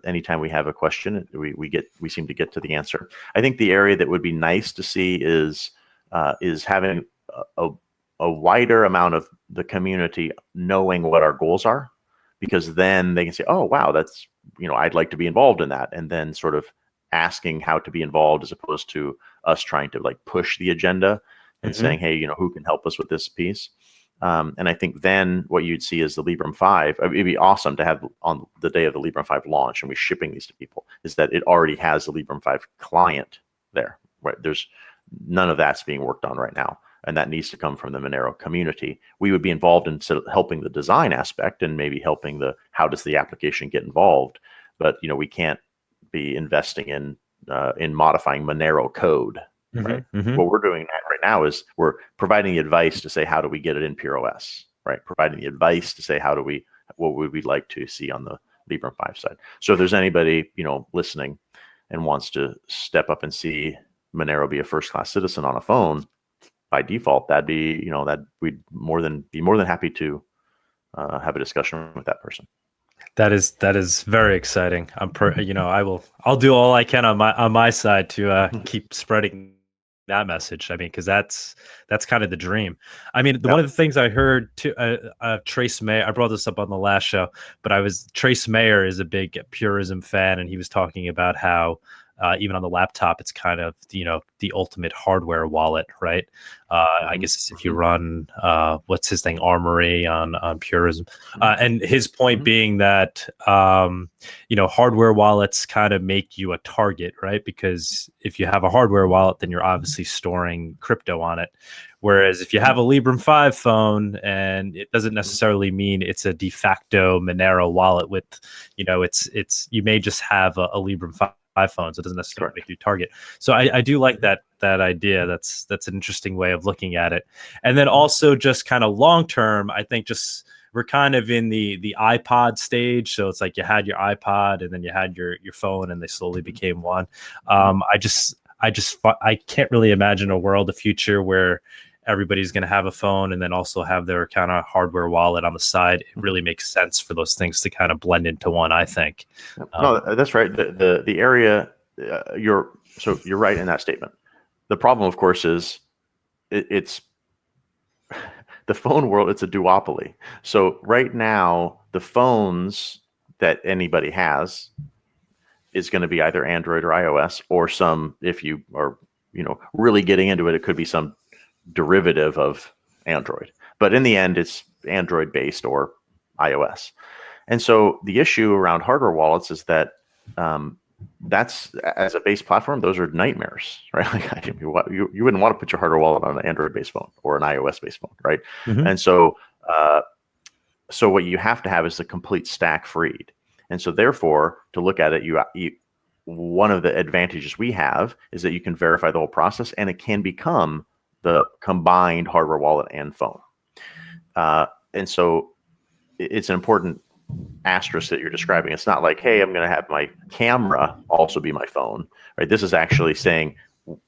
Anytime we have a question, we seem to get to the answer. I think the area that would be nice to see is having a wider amount of the community knowing what our goals are, because then they can say, oh, wow, that's, I'd like to be involved in that. And then sort of asking how to be involved, as opposed to us trying to push the agenda and saying, hey, who can help us with this piece? And I think then what you'd see is the Librem 5. It'd be awesome to have on the day of the Librem 5 launch, and we're shipping these to people, is that it already has the Librem 5 client there. Right? There's none of that's being worked on right now. and that needs to come from the Monero community. We would be involved in sort of helping the design aspect and maybe helping how does the application get involved, but we can't be investing in modifying Monero code, right? What we're doing right now is we're providing the advice to say how do we get it in Pure OS, right? Providing the advice to say what would we like to see on the Librem 5 side. So if there's anybody listening and wants to step up and see Monero be a first-class citizen on a phone, by default, that'd be that we'd be more than happy to have a discussion with that person. That is very exciting. I'll do all I can on my side to keep spreading that message. I mean, because that's kind of the dream. I mean, one of the things I heard Trace Mayer, I brought this up on the last show, but Trace Mayer is a big Purism fan, and he was talking about how even on the laptop, it's kind of the ultimate hardware wallet, right? I guess if you run what's his thing, Armory on Purism, and his point being that hardware wallets kind of make you a target, right? Because if you have a hardware wallet, then you're obviously storing crypto on it. Whereas if you have a Librem 5 phone, and it doesn't necessarily mean it's a de facto Monero wallet with, it's you may just have a Librem 5 iPhones. It doesn't necessarily make you target. So I do like that idea. That's an interesting way of looking at it. And then also just kind of long term, I think we're kind of in the iPod stage. So it's like you had your iPod and then you had your phone, and they slowly became one. I can't really imagine a future where everybody's going to have a phone and then also have their kind of hardware wallet on the side. It really makes sense for those things to kind of blend into one, I think. No, that's right. The area, you're right in that statement. The problem, of course, is it's the phone world. It's a duopoly. So right now, the phones that anybody has is going to be either Android or iOS, or some, if you are really getting into it, it could be some derivative of Android, but in the end it's Android based or iOS. And so the issue around hardware wallets is that that's, as a base platform, those are nightmares, right? Like you wouldn't want to put your hardware wallet on an Android based phone or an iOS based phone, right? And so so what you have to have is the complete stack freed. And so therefore, to look at it, one of the advantages we have is that you can verify the whole process, and it can become the combined hardware wallet and phone. And so it's an important asterisk that you're describing. It's not like, hey, I'm going to have my camera also be my phone, right? This is actually saying,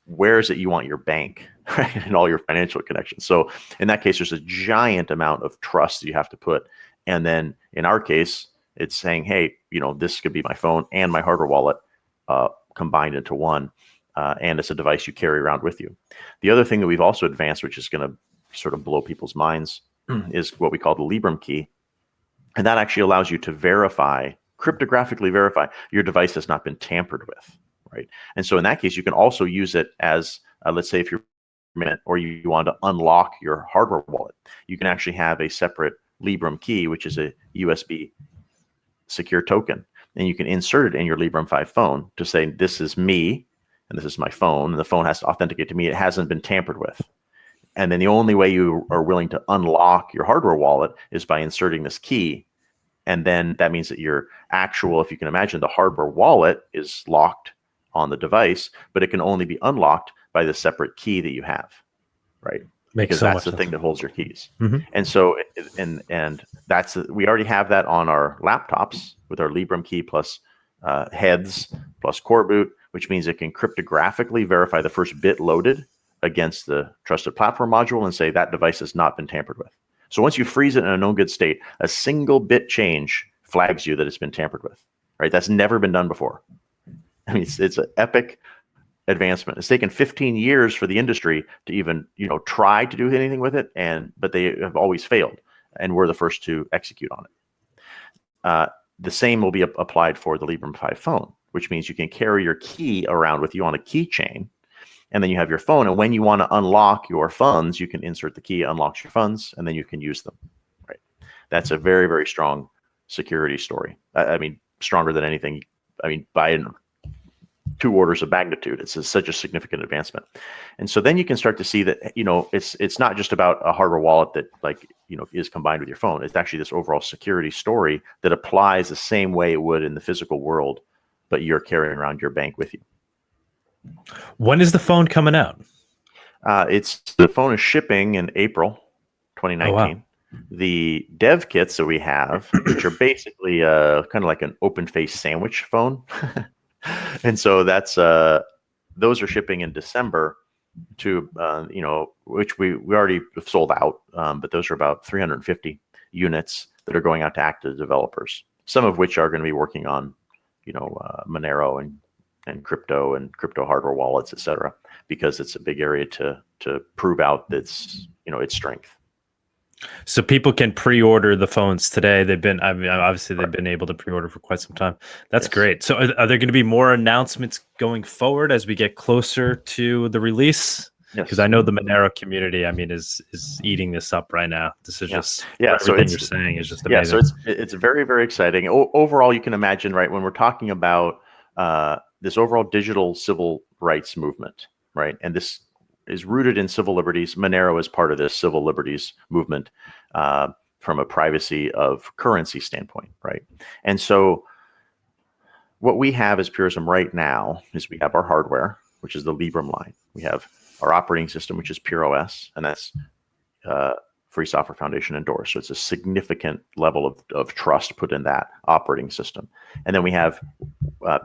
where is it you want your bank, right? And all your financial connections. So in that case, there's a giant amount of trust you have to put. And then in our case, it's saying, hey, this could be my phone and my hardware wallet combined into one. And it's a device you carry around with you. The other thing that we've also advanced, which is going to sort of blow people's minds, is what we call the Librem key. And that actually allows you to cryptographically verify your device has not been tampered with, right? And so in that case, you can also use it as, let's say if you're or you want to unlock your hardware wallet, you can actually have a separate Librem key, which is a USB secure token. And you can insert it in your Librem 5 phone to say, this is me, and this is my phone, and the phone has to authenticate to me. It hasn't been tampered with. And then the only way you are willing to unlock your hardware wallet is by inserting this key. And then that means that your actual, if you can imagine, the hardware wallet is locked on the device, but it can only be unlocked by the separate key that you have, right? Because that's the thing that holds your keys. And so, and we already have that on our laptops with our Librem key plus heads plus core boot, which means it can cryptographically verify the first bit loaded against the trusted platform module and say that device has not been tampered with. So once you freeze it in a known good state, a single bit change flags you that it's been tampered with, right? That's never been done before. I mean, it's an epic advancement. It's taken 15 years for the industry to even, try to do anything with it, but they have always failed, and we're the first to execute on it. The same will be applied for the Librem 5 phone, which means you can carry your key around with you on a keychain, and then you have your phone. And when you want to unlock your funds, you can insert the key, unlocks your funds, and then you can use them. Right? That's a very, very strong security story. I mean, stronger than anything. I mean, by two orders of magnitude. It's such a significant advancement. And so then you can start to see that, it's not just about a hardware wallet that is combined with your phone. It's actually this overall security story that applies the same way it would in the physical world, but you're carrying around your bank with you. When is the phone coming out? The phone is shipping in April 2019. Oh, wow. The dev kits that we have, which are basically kind of like an open face sandwich phone. And so that's those are shipping in December to which we already sold out, but those are about 350 units that are going out to active developers, some of which are going to be working on Monero and crypto hardware wallets, etc., because it's a big area to prove out its strength. So people can pre-order the phones today. Obviously they've been able to pre-order for quite some time. That's yes. Great. So are there going to be more announcements going forward as we get closer to the release? Because I know the Monero community, is eating this up right now. This is just everything you're saying is just amazing. Yeah, so it's very, very exciting. Overall, you can imagine, right, when we're talking about this overall digital civil rights movement, right, and this is rooted in civil liberties. Monero is part of this civil liberties movement from a privacy of currency standpoint, right? And so what we have as Purism right now is we have our hardware, which is the Librem line. We have our operating system, which is PureOS, and that's Free Software Foundation endorsed. So it's a significant level of trust put in that operating system. And then we have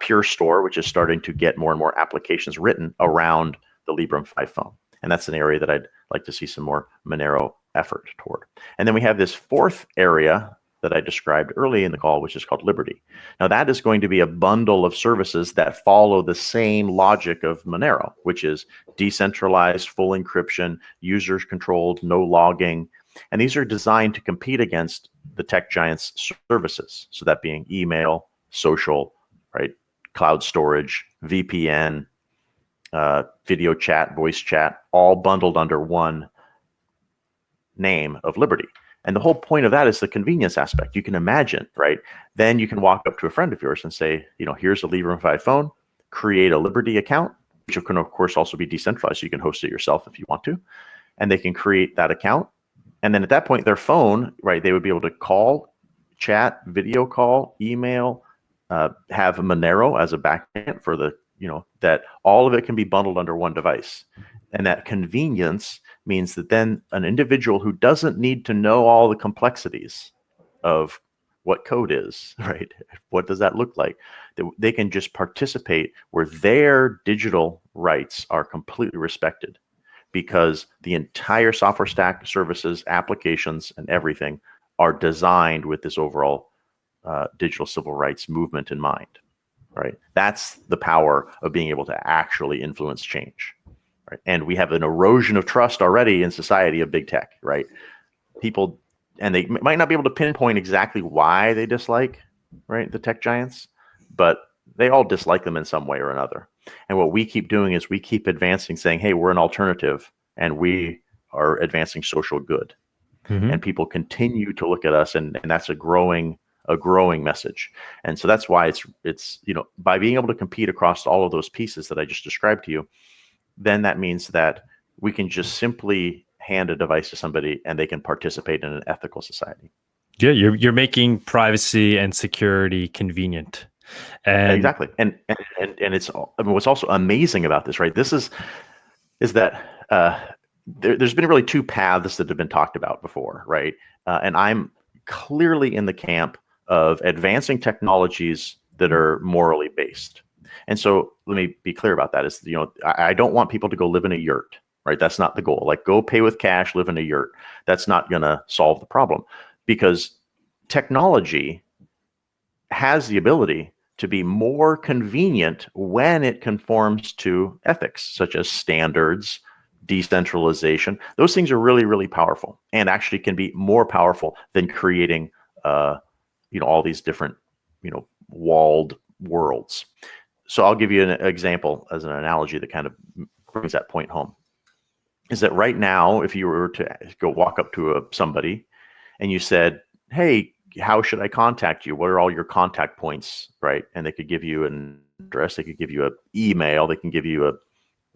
Pure Store, which is starting to get more and more applications written around the Librem 5 phone. And that's an area that I'd like to see some more Monero effort toward. And then we have this fourth area that I described early in the call, which is called Liberty. Now that is going to be a bundle of services that follow the same logic of Monero, which is decentralized, full encryption, users controlled, no logging. And these are designed to compete against the tech giants' services. So that being email, social, right, cloud storage, VPN, video chat, voice chat, all bundled under one name of Liberty. And the whole point of that is the convenience aspect. You can imagine, right? Then you can walk up to a friend of yours and say, here's a Librem 5 phone, create a Liberty account, which can, of course, also be decentralized. So you can host it yourself if you want to. And they can create that account. And then at that point, their phone, right, they would be able to call, chat, video call, email, have Monero as a backend for the that all of it can be bundled under one device. And that convenience means that then an individual who doesn't need to know all the complexities of what code is, right? What does that look like? They can just participate where their digital rights are completely respected because the entire software stack, services, applications, and everything are designed with this overall digital civil rights movement in mind. Right, that's the power of being able to actually influence change. Right, and we have an erosion of trust already in society of big tech. Right, people, and they might not be able to pinpoint exactly why they dislike, right, the tech giants, but they all dislike them in some way or another. And what we keep doing is we keep advancing, saying, "Hey, we're an alternative, and we are advancing social good." Mm-hmm. And people continue to look at us, and that's a growing message. And so that's why it's by being able to compete across all of those pieces that I just described to you, then that means that we can just simply hand a device to somebody and they can participate in an ethical society. Yeah, you're making privacy and security convenient. And exactly. And it's what's also amazing about this, right? This is that there's been really two paths that have been talked about before, right? And I'm clearly in the camp of advancing technologies that are morally based. And so let me be clear about that. Is I don't want people to go live in a yurt, right? That's not the goal. Like go pay with cash, live in a yurt. That's not going to solve the problem because technology has the ability to be more convenient when it conforms to ethics, such as standards, decentralization. Those things are really, really powerful and actually can be more powerful than creating all these different, walled worlds. So I'll give you an example as an analogy that kind of brings that point home. Is that right now, if you were to go walk up to somebody and you said, "Hey, how should I contact you? What are all your contact points?" Right? And they could give you an address. They could give you an email. They can give you a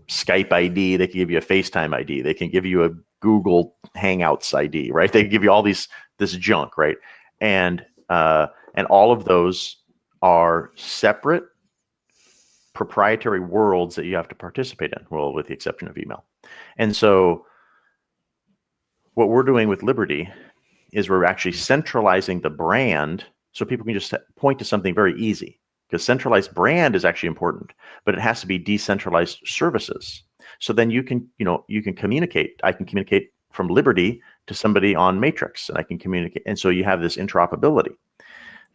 Skype ID. They can give you a FaceTime ID. They can give you a Google Hangouts ID, right? They can give you all this junk, right? And all of those are separate proprietary worlds that you have to participate in, well, with the exception of email. And so what we're doing with Liberty is we're actually centralizing the brand so people can just point to something very easy, because centralized brand is actually important, but it has to be decentralized services. So then you can communicate. I can communicate from Liberty to somebody on Matrix, and I can communicate. And so you have this interoperability.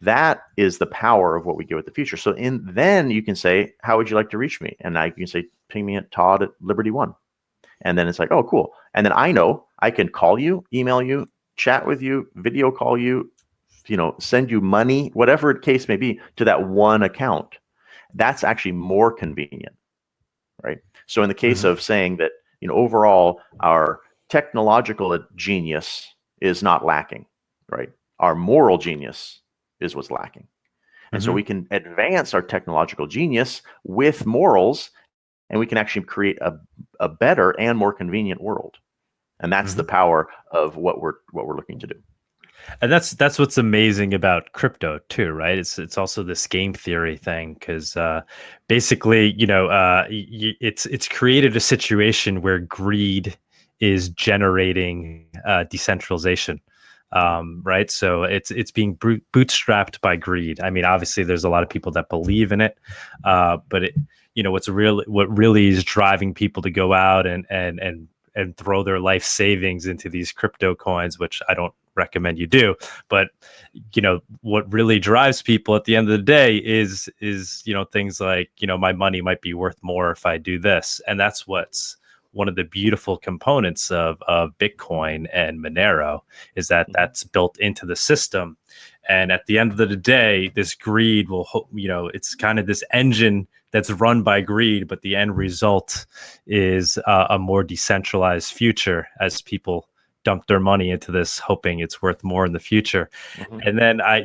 That is the power of what we get with the future. So then you can say, how would you like to reach me? And I can say, ping me at Todd at Liberty One. And then it's like, oh, cool. And then I know I can call you, email you, chat with you, video call you, send you money, whatever the case may be, to that one account. That's actually more convenient, right? So in the case of saying that, overall, our technological genius is not lacking, right? Our moral genius is what's lacking. And so we can advance our technological genius with morals, and we can actually create a better and more convenient world. And that's the power of what we're looking to do. And that's what's amazing about crypto too, right? It's also this game theory thing, because basically, it's created a situation where greed is generating decentralization. Right, so it's being bootstrapped by greed. I mean, obviously, there's a lot of people that believe in it, but what really is driving people to go out and throw their life savings into these crypto coins, which I don't recommend you do. But what really drives people at the end of the day is things like, my money might be worth more if I do this, and that's what's one of the beautiful components of Bitcoin and Monero, is that that's built into the system. And at the end of the day, this greed will, it's kind of this engine that's run by greed, but the end result is a more decentralized future as people dump their money into this, hoping it's worth more in the future. And then I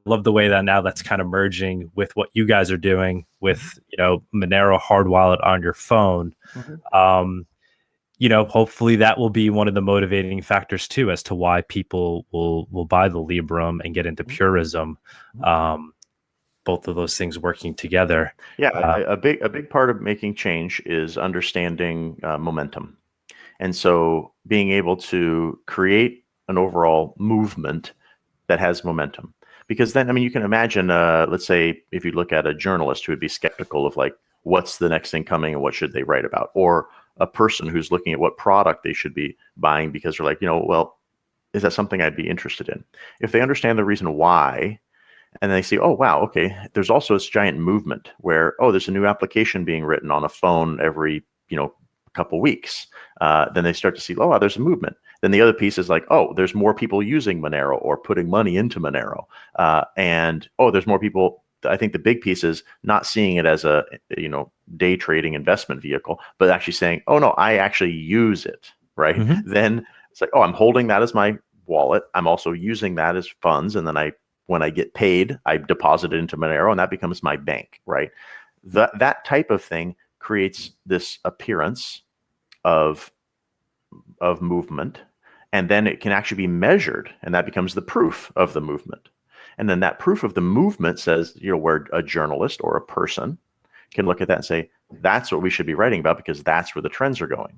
love the way that now that's kind of merging with what you guys are doing with, Monero hard wallet on your phone. Hopefully that will be one of the motivating factors too, as to why people will buy the Librem and get into Purism. Both of those things working together. Yeah, a big part of making change is understanding momentum. And so being able to create an overall movement that has momentum. Because then, you can imagine, let's say, if you look at a journalist who would be skeptical of like, what's the next thing coming and what should they write about? Or a person who's looking at what product they should be buying because they're like, well, is that something I'd be interested in? If they understand the reason why, and they see, oh, wow, okay, there's also this giant movement where, there's a new application being written on a phone every, couple weeks. Then they start to see, oh, wow, there's a movement. Then the other piece is like, oh, there's more people using Monero or putting money into Monero. And, there's more people. I think the big piece is not seeing it as a, day trading investment vehicle, but actually saying, oh, no, I actually use it, right? Then it's like, oh, I'm holding that as my wallet. I'm also using that as funds. And then when I get paid, I deposit it into Monero, and that becomes my bank, right? That type of thing creates this appearance of movement, and then it can actually be measured, and that becomes the proof of the movement. And then that proof of the movement says, where a journalist or a person can look at that and say, that's what we should be writing about because that's where the trends are going.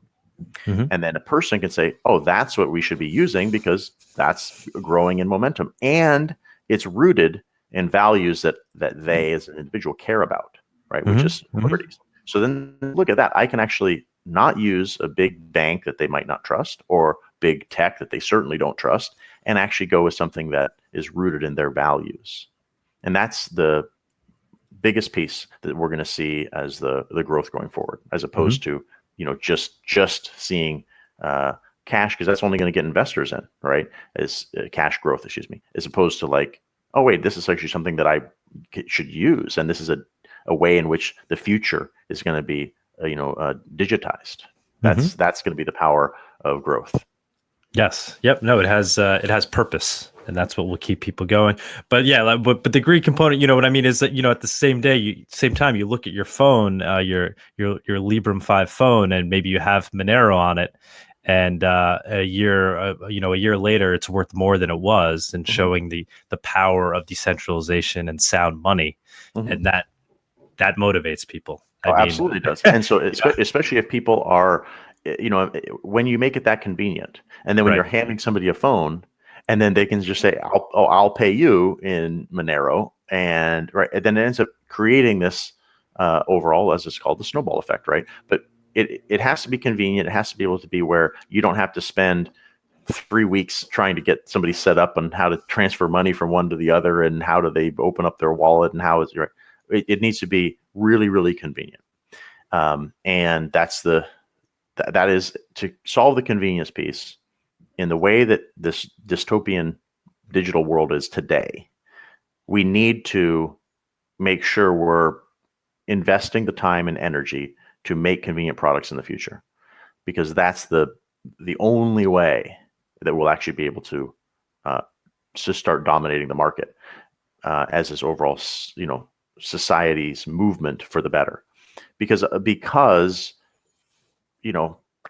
And then a person can say, oh, that's what we should be using because that's growing in momentum. And it's rooted in values that they as an individual care about, right? Which is liberties. So then look at that. I can actually not use a big bank that they might not trust or big tech that they certainly don't trust, and actually go with something that is rooted in their values. And that's the biggest piece that we're going to see as the growth going forward, as opposed to, just seeing cash, because that's only going to get investors in, right? As cash growth, as opposed to like, oh, wait, this is actually something that I should use. And this is a way in which the future is going to be, digitized. That's going to be the power of growth. Yes. Yep. No, it has purpose. and that's what will keep people going. But yeah, but the greed component, you know what I mean, is that, at the same time, you look at your phone, your Librem 5 phone, and maybe you have Monero on it, and a year later, it's worth more than it was, and showing the power of decentralization and sound money, and that motivates people. Absolutely does. And so, especially if people are, when you make it that convenient, and then when you're handing somebody a phone, and then they can just say, I'll pay you in Monero, and then it ends up creating this overall, as it's called, the snowball effect, right? But it has to be convenient. It has to be able to be where you don't have to spend 3 weeks trying to get somebody set up on how to transfer money from one to the other, and how do they open up their wallet, and how is it needs to be really, really convenient. And that is to solve the convenience piece in the way that this dystopian digital world is today. We need to make sure we're investing the time and energy to make convenient products in the future, because that's the only way that we'll actually be able to start dominating the market as this overall, society's movement for the better. Because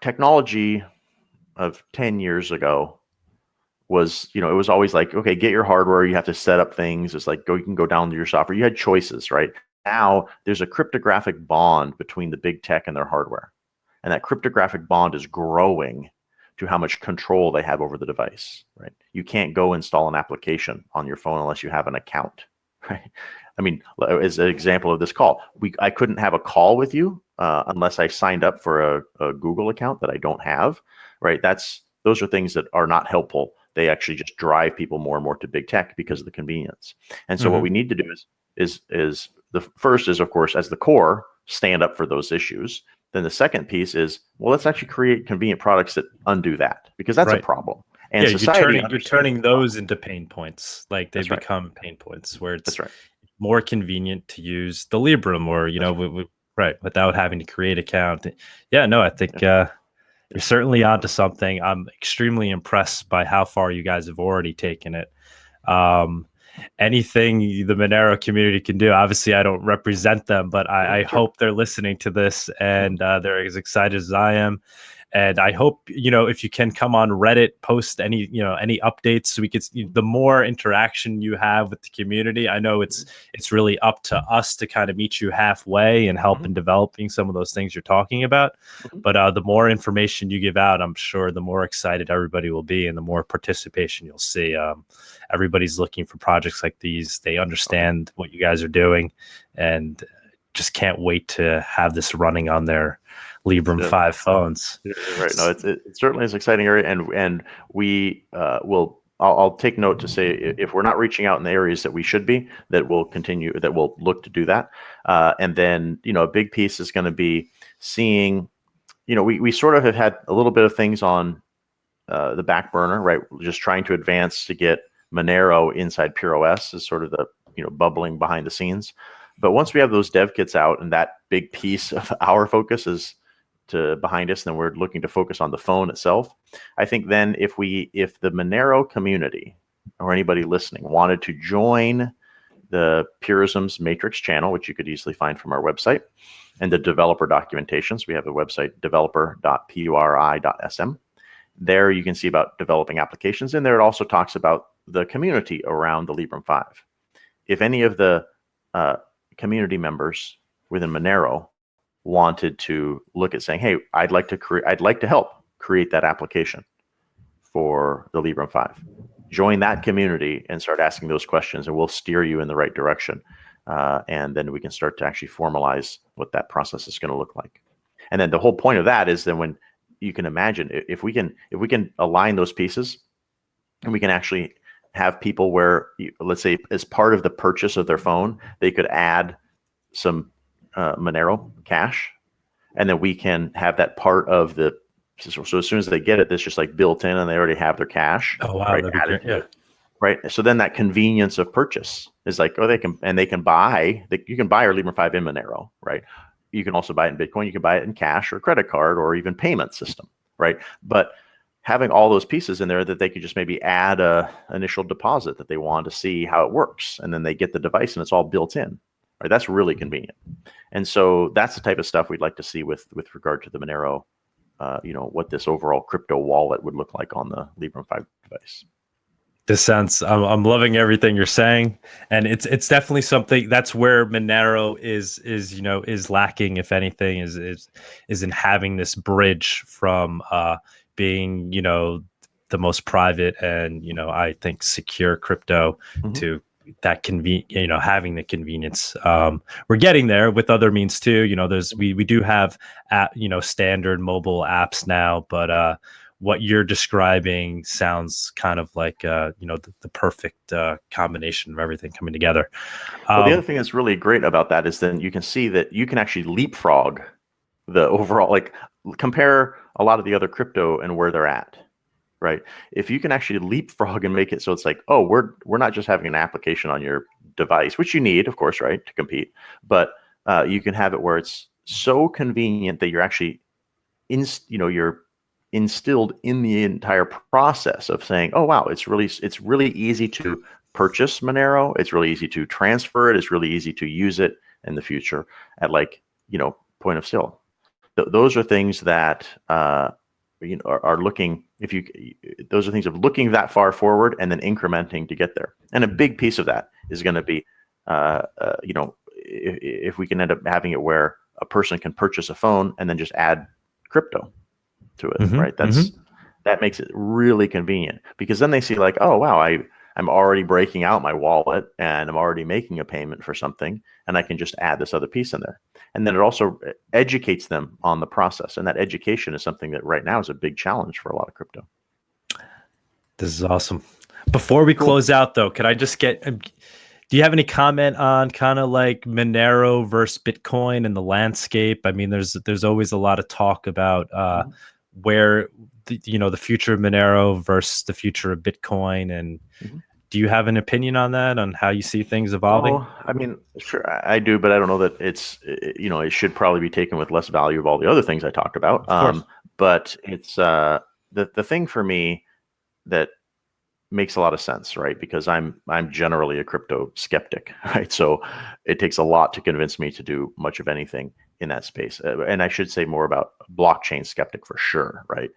technology of 10 years ago was, it was always like, okay, get your hardware, you have to set up things. It's like, you can go down to your software. You had choices, right? Now there's a cryptographic bond between the big tech and their hardware. And that cryptographic bond is growing to how much control they have over the device, right? You can't go install an application on your phone unless you have an account, right? I mean, as an example of this call, I couldn't have a call with you unless I signed up for a Google account that I don't have, right? Those are things that are not helpful. They actually just drive people more and more to big tech because of the convenience. And so what we need to do is the first is, of course, as the core, stand up for those issues. Then the second piece is, well, let's actually create convenient products that undo that, because that's a problem. And society, you're turning those into pain points. Like they become pain points where it's more convenient to use the Librem, or without having to create an account. Yeah, no, I think you're certainly onto something. I'm extremely impressed by how far you guys have already taken it. Anything the Monero community can do. Obviously, I don't represent them, but I hope they're listening to this and they're as excited as I am. And I hope, if you can come on Reddit, post any updates, so we could, the more interaction you have with the community. I know it's really up to us to kind of meet you halfway and help in developing some of those things you're talking about. But the more information you give out, I'm sure the more excited everybody will be, and the more participation you'll see. Everybody's looking for projects like these. They understand what you guys are doing, and just can't wait to have this running on their Librem 5 phones. Right. No, it certainly is an exciting area, and we will. I'll take note to say, if we're not reaching out in the areas that we should be, that we'll look to do that. And then, a big piece is going to be seeing, we sort of have had a little bit of things on the back burner, right? Just trying to advance to get Monero inside PureOS is sort of the, bubbling behind the scenes. But once we have those dev kits out, and that big piece of our focus is behind us, then we're looking to focus on the phone itself. I think then if the Monero community or anybody listening wanted to join the Purism's Matrix channel, which you could easily find from our website, and the developer documentations, we have a website, developer.puri.sm. There you can see about developing applications. And there it also talks about the community around the Librem 5. If any of the community members within Monero wanted to look at saying, hey, I'd like to help create that application for the Librem 5. Join that community and start asking those questions, and we'll steer you in the right direction. And then we can start to actually formalize what that process is going to look like. And then the whole point of that is then, when you can imagine, if we can align those pieces, and we can actually have people where, let's say, as part of the purchase of their phone, they could add some Monero cash, and then we can have that part of the. So as soon as they get it, that's just like built in, and they already have their cash. Oh wow, right? Right. So then that convenience of purchase is like, you can buy our Librem 5 in Monero, right? You can also buy it in Bitcoin. You can buy it in cash or credit card or even payment system, right? But having all those pieces in there that they could just maybe add a initial deposit that they want to see how it works, and then they get the device and it's all built in. Right, that's really convenient. And so that's the type of stuff we'd like to see with regard to the Monero. What this overall crypto wallet would look like on the Librem 5 device. This sounds, I'm loving everything you're saying, and it's definitely something that's where Monero is lacking, if anything, is in having this bridge from being the most private and I think secure crypto to that having the convenience. We're getting there with other means too. We do have standard mobile apps now, but what you're describing sounds kind of like the perfect combination of everything coming together. Well, the other thing that's really great about that is then you can see that you can actually leapfrog the overall, like compare a lot of the other crypto and where they're at. Right. If you can actually leapfrog and make it so it's like, oh, we're not just having an application on your device, which you need, of course, right, to compete, but you can have it where it's so convenient that you're actually you're instilled in the entire process of saying, oh wow, it's really easy to purchase Monero, it's really easy to transfer it, it's really easy to use it in the future at point of sale. Those are things that are looking, those are things of looking that far forward and then incrementing to get there. And a big piece of that is going to be, if we can end up having it where a person can purchase a phone and then just add crypto to it, right? That makes it really convenient, because then they see like, oh wow, I'm already breaking out my wallet and I'm already making a payment for something, and I can just add this other piece in there. And then it also educates them on the process. And that education is something that right now is a big challenge for a lot of crypto. This is awesome. Before we close out though, could I just get, do you have any comment on kind of like Monero versus Bitcoin and the landscape? I mean, there's always a lot of talk about where the future of Monero versus the future of Bitcoin, and do you have an opinion on that, on how you see things evolving? Oh, I mean, sure, I do, but I don't know that it should probably be taken with less value of all the other things I talked about. But it's the thing for me that makes a lot of sense, right? Because I'm generally a crypto skeptic, right? So it takes a lot to convince me to do much of anything in that space. And I should say more about blockchain skeptic for sure, right?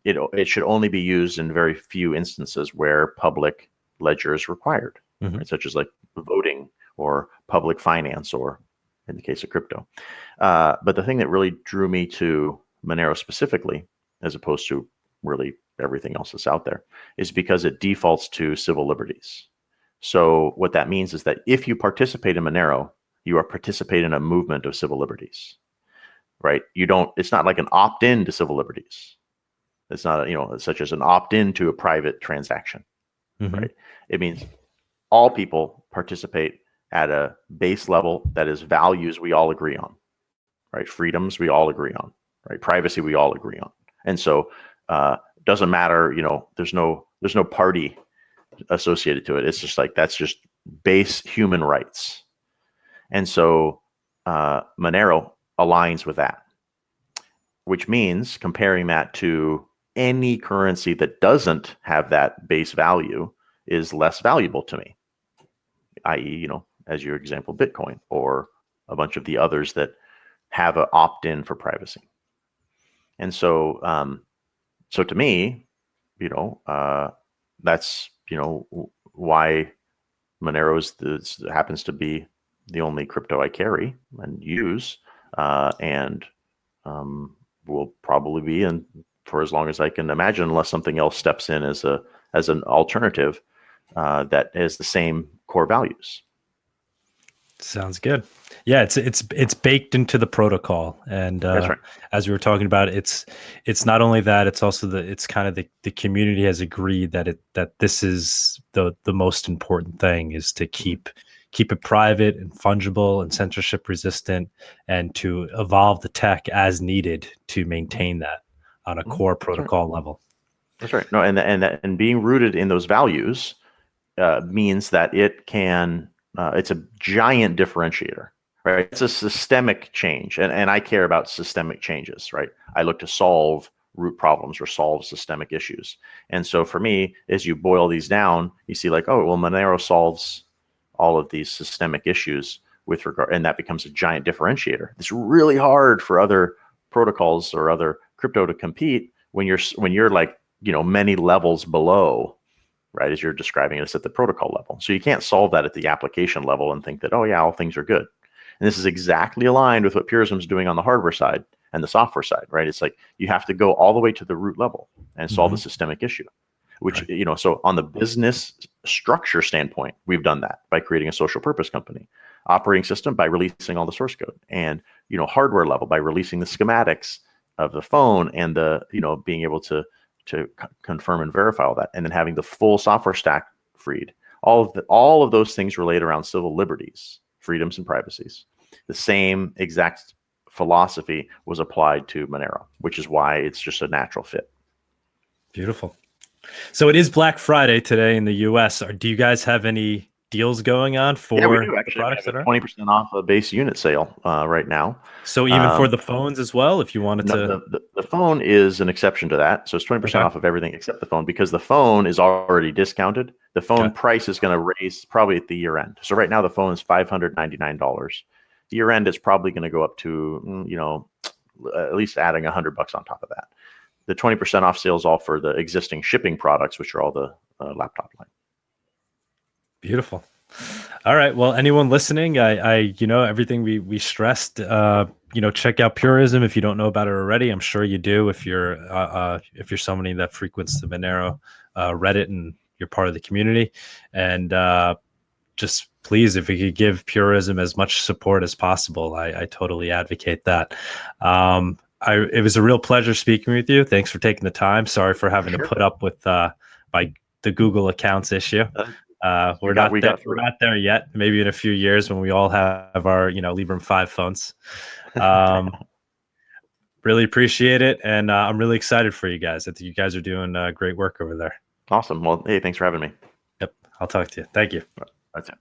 It should only be used in very few instances where public ledger is required, right? Such as like voting or public finance, or in the case of crypto. But the thing that really drew me to Monero specifically, as opposed to really everything else that's out there, is because it defaults to civil liberties. So what that means is that if you participate in Monero, you are participating in a movement of civil liberties, right? It's not like an opt-in to civil liberties. It's not, such as an opt-in to a private transaction, right? It means all people participate at a base level that is values we all agree on, right? Freedoms we all agree on, right? Privacy we all agree on. And so doesn't matter, there's no party associated to it. It's just like, that's just base human rights. And so Monero aligns with that, which means comparing that to any currency that doesn't have that base value is less valuable to me, i.e., as your example, Bitcoin, or a bunch of the others that have an opt-in for privacy. And so, so to me, that's, why Monero happens to be the only crypto I carry and use, and will probably be in for as long as I can imagine, unless something else steps in as an alternative that has the same core values. Sounds good. Yeah, it's baked into the protocol, and That's right. As we were talking about, it's not only that, it's also it's kind of the community has agreed that this is the most important thing, is to keep it private and fungible and censorship resistant, and to evolve the tech as needed to maintain that on a core protocol level. That's right. No, and being rooted in those values means that it can. It's a giant differentiator, right? It's a systemic change, and I care about systemic changes, right? I look to solve root problems or solve systemic issues. And so for me, as you boil these down, you see like, oh, well, Monero solves all of these systemic issues with regard, and that becomes a giant differentiator. It's really hard for other protocols or other crypto to compete when you're like, many levels below, right? As you're describing it, at the protocol level. So you can't solve that at the application level and think that, oh yeah, all things are good. And this is exactly aligned with what Purism is doing on the hardware side and the software side, right? It's like you have to go all the way to the root level and solve the systemic issue, which, right. So on the business structure standpoint, we've done that by creating a social purpose company, operating system by releasing all the source code, and, hardware level by releasing the schematics of the phone and the, being able to confirm and verify all that, and then having the full software stack freed. All of those things relate around civil liberties, freedoms, and privacies. The same exact philosophy was applied to Monero, which is why it's just a natural fit. Beautiful. So it is Black Friday today in the US. Do you guys have any deals going on for we do, actually. We have 20% off a base unit sale right now. So even for the phones as well, if you wanted to. The phone is an exception to that. So it's 20% off of everything except the phone, because the phone is already discounted. The phone price is going to raise probably at the year end. So right now the phone is $599. Year end is probably going to go up to, at least adding $100 on top of that. The 20% off sale is all for the existing shipping products, which are all the laptop line. Beautiful. All right. Well, anyone listening, I everything we stressed, check out Purism if you don't know about it already. I'm sure you do if you're somebody that frequents the Monero Reddit and you're part of the community. And just please, if we could give Purism as much support as possible, I totally advocate that. It was a real pleasure speaking with you. Thanks for taking the time. Sorry for having to put up with the Google accounts issue. We're not there yet. Maybe in a few years when we all have our, Librem 5 phones. Really appreciate it. And I'm really excited for you guys. I think you guys are doing great work over there. Awesome. Well, hey, thanks for having me. Yep. I'll talk to you. Thank you. That's it.